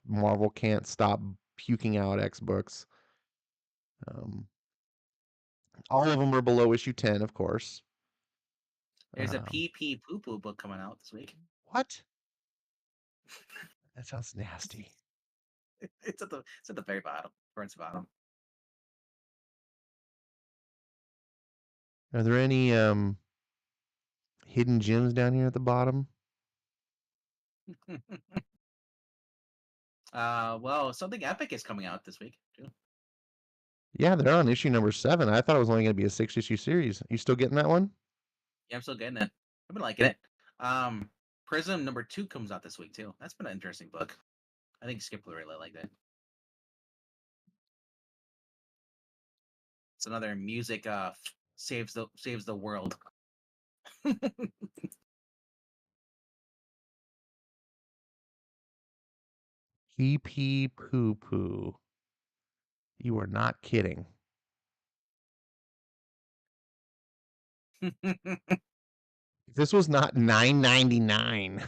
S2: Marvel can't stop puking out X books. Um, all of them are below issue 10, of course.
S1: There's a
S2: Um,
S1: PP Poo Poo book coming out this week.
S2: what? That sounds nasty.
S1: It's at the very bottom, towards the bottom.
S2: Are there any hidden gems down here at the bottom?
S1: Well, something epic is coming out this week too.
S2: Yeah, they're on issue #7. I thought it was only going to be a 6-issue series. You still getting that one?
S1: Yeah, I'm still getting it. I've been liking it. Prism #2 comes out this week too. That's been an interesting book. I think Skip will really like it. It's another music saves the world.
S2: Pee pee poo poo. You are not kidding. If this was not $9.99,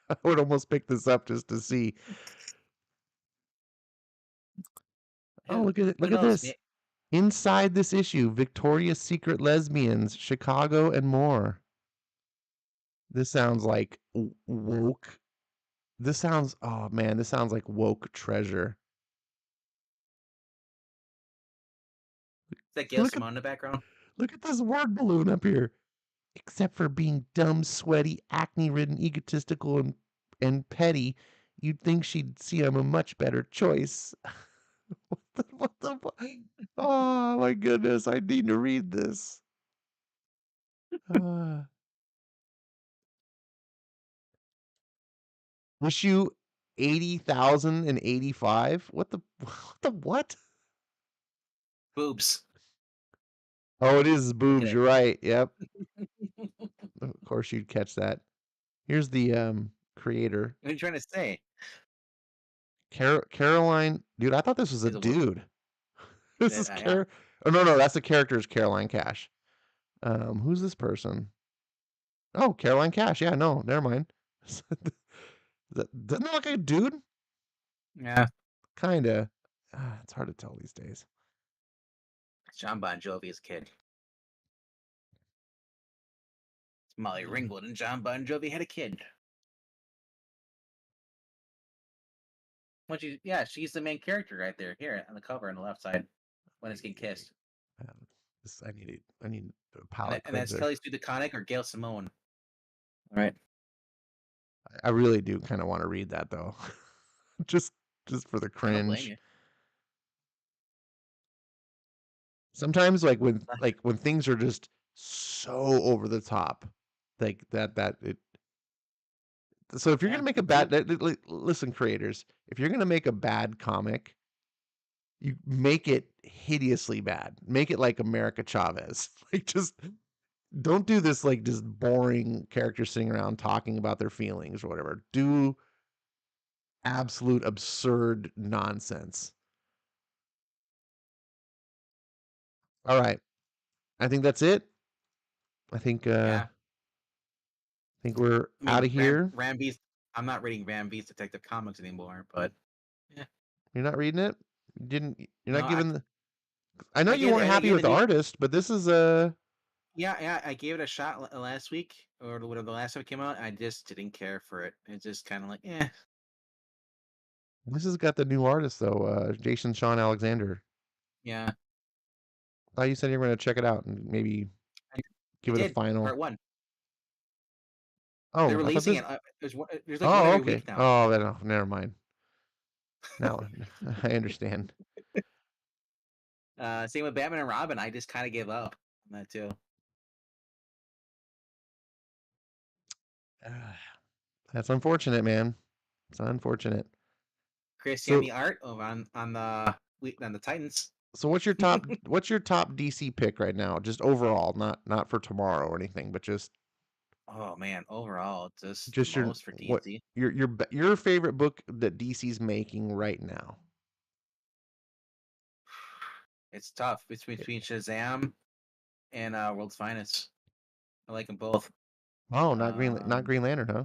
S2: I would almost pick this up just to see. Oh,
S1: who
S2: look at it.
S1: who
S2: Look at
S1: knows?
S2: this. Inside this issue, Victoria's Secret Lesbians, Chicago, and more. This sounds like woke. Oh man, this sounds like woke treasure.
S1: Is that Gail
S2: Look at
S1: Simone in the background?
S2: this word balloon up here. Except for being dumb, sweaty, acne-ridden, egotistical, and petty, you'd think she'd see I'm a much better choice. What? Oh my goodness, I need to read this. Uh, issue 80,085. What the what?
S1: Boobs.
S2: Oh, it is his
S1: Look at
S2: boobs.
S1: it.
S2: You're right. Yep. Of course, you'd catch that. Here's the creator,
S1: What are you trying to say?
S2: Caroline. Dude, I thought this was a
S1: Is it what?
S2: dude. This is
S1: Yeah.
S2: Oh no, that's the character is Caroline Cash. Who's this person? Oh, Caroline Cash. Yeah, no, never mind. Doesn't that look like a dude?
S1: Yeah.
S2: Kinda. It's hard to tell these days.
S1: John Bon Jovi as a kid. It's Molly
S2: Mm.
S1: Ringwald and John Bon Jovi had a kid. Yeah, she's the main character right there. Here on the cover on the left side when it's getting kissed.
S2: I need a
S1: And,
S2: palette
S1: and that's
S2: cleanser.
S1: Kelly Sue DeConnick or Gail Simone. All right.
S2: I really do kind of want to read that though. just for the
S1: I don't blame
S2: cringe.
S1: you.
S2: Sometimes when things are just so over the top, like that it so if you're
S1: Yeah.
S2: gonna make a bad listen, creators, if you're gonna make a bad comic, you make it hideously bad. Make it like America Chavez. Like just don't do this like just boring characters sitting around talking about their feelings or whatever. Do absolute absurd nonsense. All right. I think that's it. I think
S1: Yeah.
S2: we're
S1: I
S2: out
S1: mean,
S2: of here.
S1: Ramby's. I'm not reading Ramby's Detective Comics anymore, but yeah.
S2: You're not reading it? You're
S1: No,
S2: not giving I know
S1: I
S2: you
S1: gave
S2: weren't
S1: I
S2: happy
S1: gave
S2: with
S1: the
S2: the
S1: new.
S2: artist, but this is
S1: Yeah, I gave it a shot last week or whatever the last time it came out. I just didn't care for it. It's just kind of like, eh.
S2: this has got the new artist though, Jason Sean Alexander.
S1: Yeah,
S2: I thought you said you were gonna check it out and maybe
S1: I, I
S2: give it a
S1: did
S2: final.
S1: part one. They're
S2: Oh, I thought
S1: releasing
S2: this.
S1: it. There's like one
S2: Oh,
S1: every
S2: okay.
S1: week now.
S2: Oh, then never mind. Now I understand.
S1: Same with Batman and Robin. I just kind of gave up on that too.
S2: That's unfortunate, man. It's unfortunate.
S1: Chris, you have
S2: So
S1: any art over on the Titans?
S2: so what's your top DC pick right now? Just overall, not for tomorrow or anything, but just
S1: Oh man, overall, just the
S2: just your
S1: most for
S2: what
S1: DC.
S2: your favorite book that DC's making right now.
S1: It's tough. It's between Shazam and World's Finest. I like them both.
S2: Oh, not
S1: Um,
S2: Green Lantern, huh?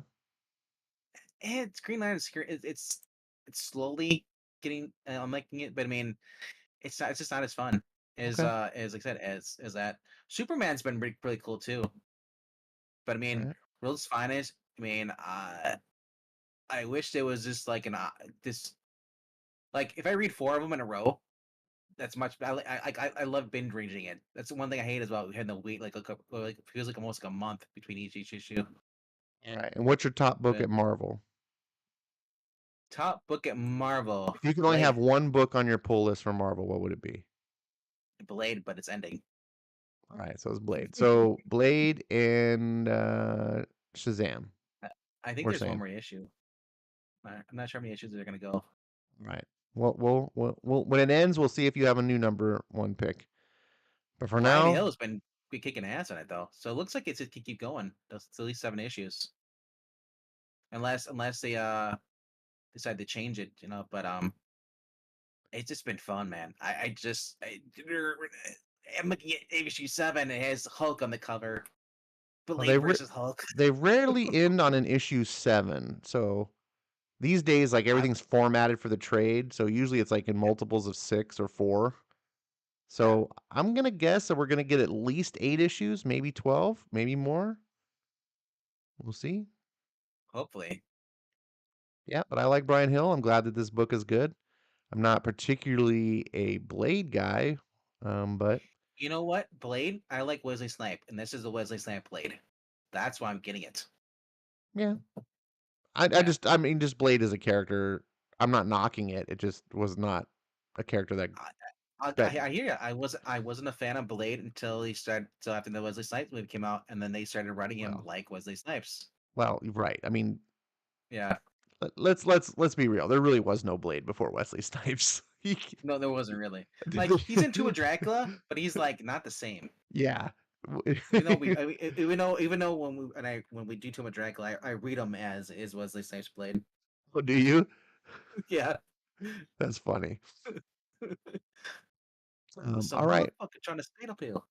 S1: it's Green Lantern. It's slowly getting. I'm liking it, but I mean, it's just not as fun
S2: Okay.
S1: as like I said as that. Superman's been pretty cool too. But I
S2: All
S1: mean,
S2: right.
S1: World's Finest. I mean, I wish there was just like this like if I read 4 of them in a row, that's much. I love binge reading it. That's the one thing I hate is about having to wait like it feels like almost like a month between each issue.
S2: All right. And what's your top book
S1: But
S2: at Marvel?
S1: top book at Marvel,
S2: If you could only have
S1: Blade.
S2: one book on your pull list for Marvel, what would it be?
S1: Blade, but it's ending.
S2: All right, so it's Blade. So Blade and Shazam.
S1: I I think
S2: We're
S1: there's one
S2: saying.
S1: more issue. I'm not sure how many issues they're gonna go.
S2: Right. Well, when it ends, we'll see if you have a new number one pick. But for
S1: Brian
S2: now,
S1: Hill has been kicking ass on it though, so it looks like it can keep going. It's at least 7 issues, unless they decide to change it, But it's just been fun, man. I'm looking at issue 7. It has Hulk on the cover.
S2: well,
S1: Blade versus Hulk.
S2: they rarely end on an issue 7. So these days, like
S1: I,
S2: everything's formatted for the trade. So usually it's like in multiples of 6 or 4.
S1: yeah,
S2: So I'm gonna guess that we're gonna get at least 8 issues, maybe 12, maybe more. We'll see.
S1: hopefully.
S2: Yeah, but I like Brian Hill. I'm glad that this book is good. I'm not particularly a Blade guy, but
S1: You know what? Blade, I like Wesley Snipe, and this is the Wesley Snipe Blade. That's why I'm getting it.
S2: yeah,
S1: Yeah.
S2: I mean, just Blade as a character. I'm not knocking it. It just was not a character
S1: I,
S2: that
S1: I hear you. I wasn't a fan of Blade until after the Wesley Snipes movie came out, and then they started writing him
S2: well,
S1: like Wesley Snipes.
S2: right. I mean,
S1: Yeah.
S2: let's be real. There really was no Blade before Wesley Snipes.
S1: No, there wasn't really. Like he's into a Dracula, but he's like not the same.
S2: Yeah.
S1: Even though even though when we do too much Dracula, I read them as is Wesley Snipes played.
S2: Oh, do you?
S1: Yeah.
S2: That's funny. All
S1: Some
S2: right.
S1: motherfucker trying to stand uphill.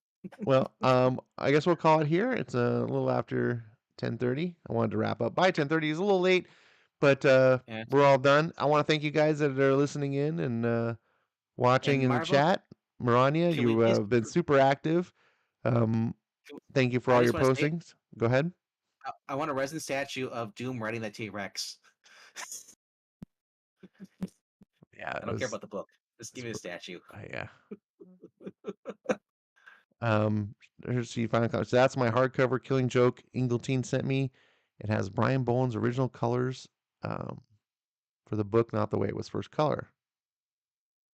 S2: Well, I guess we'll call it here. It's a little after 10:30. I wanted to wrap up by 10:30. It's a little late, but
S1: Yeah.
S2: we're all done. I want to thank you guys that are listening in and watching
S1: And
S2: in the
S1: Marvel,
S2: chat. Marania,
S1: can we
S2: you
S1: please?
S2: have been super active. Um, Thank you for
S1: I
S2: all your
S1: just want to say,
S2: postings. Go ahead.
S1: I want a resin statue of Doom riding the T-Rex.
S2: Yeah,
S1: I
S2: it
S1: don't care
S2: was.
S1: about the book. Just give me the statue.
S2: Yeah. Here's the final comment. So that's my hardcover Killing Joke Ingleton sent me. It has Brian Boland's original colors for the book, not the way it was first color.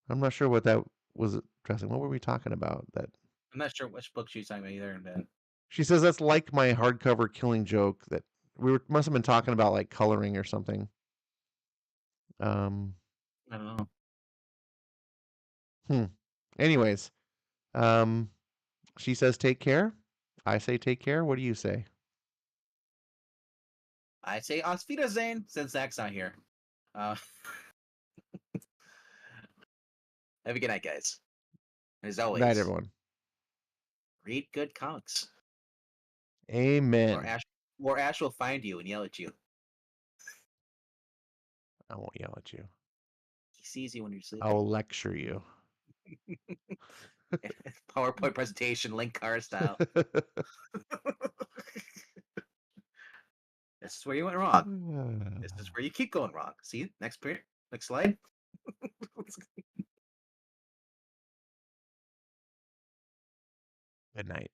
S2: I'm not sure what that was addressing. What were we talking about? That
S1: I'm not sure which book she's talking about either. And
S2: she says that's like my hardcover Killing Joke. That must have been talking about like coloring or something. Um.
S1: I don't know.
S2: Hmm. Anyways, um, she says take care. I say take care. What do you say?
S1: I say Auf Wiedersehen since Zach's not here. Uh, have a good night, guys. As
S2: Night,
S1: always,
S2: everyone.
S1: read good comics, or
S2: Amen.
S1: Ash will find you and yell at you.
S2: I won't yell at you.
S1: He sees you when you're
S2: I
S1: sleeping.
S2: will lecture you.
S1: PowerPoint presentation, link car style. This is where you went wrong. This is where you keep going wrong. See, next slide.
S2: Good night.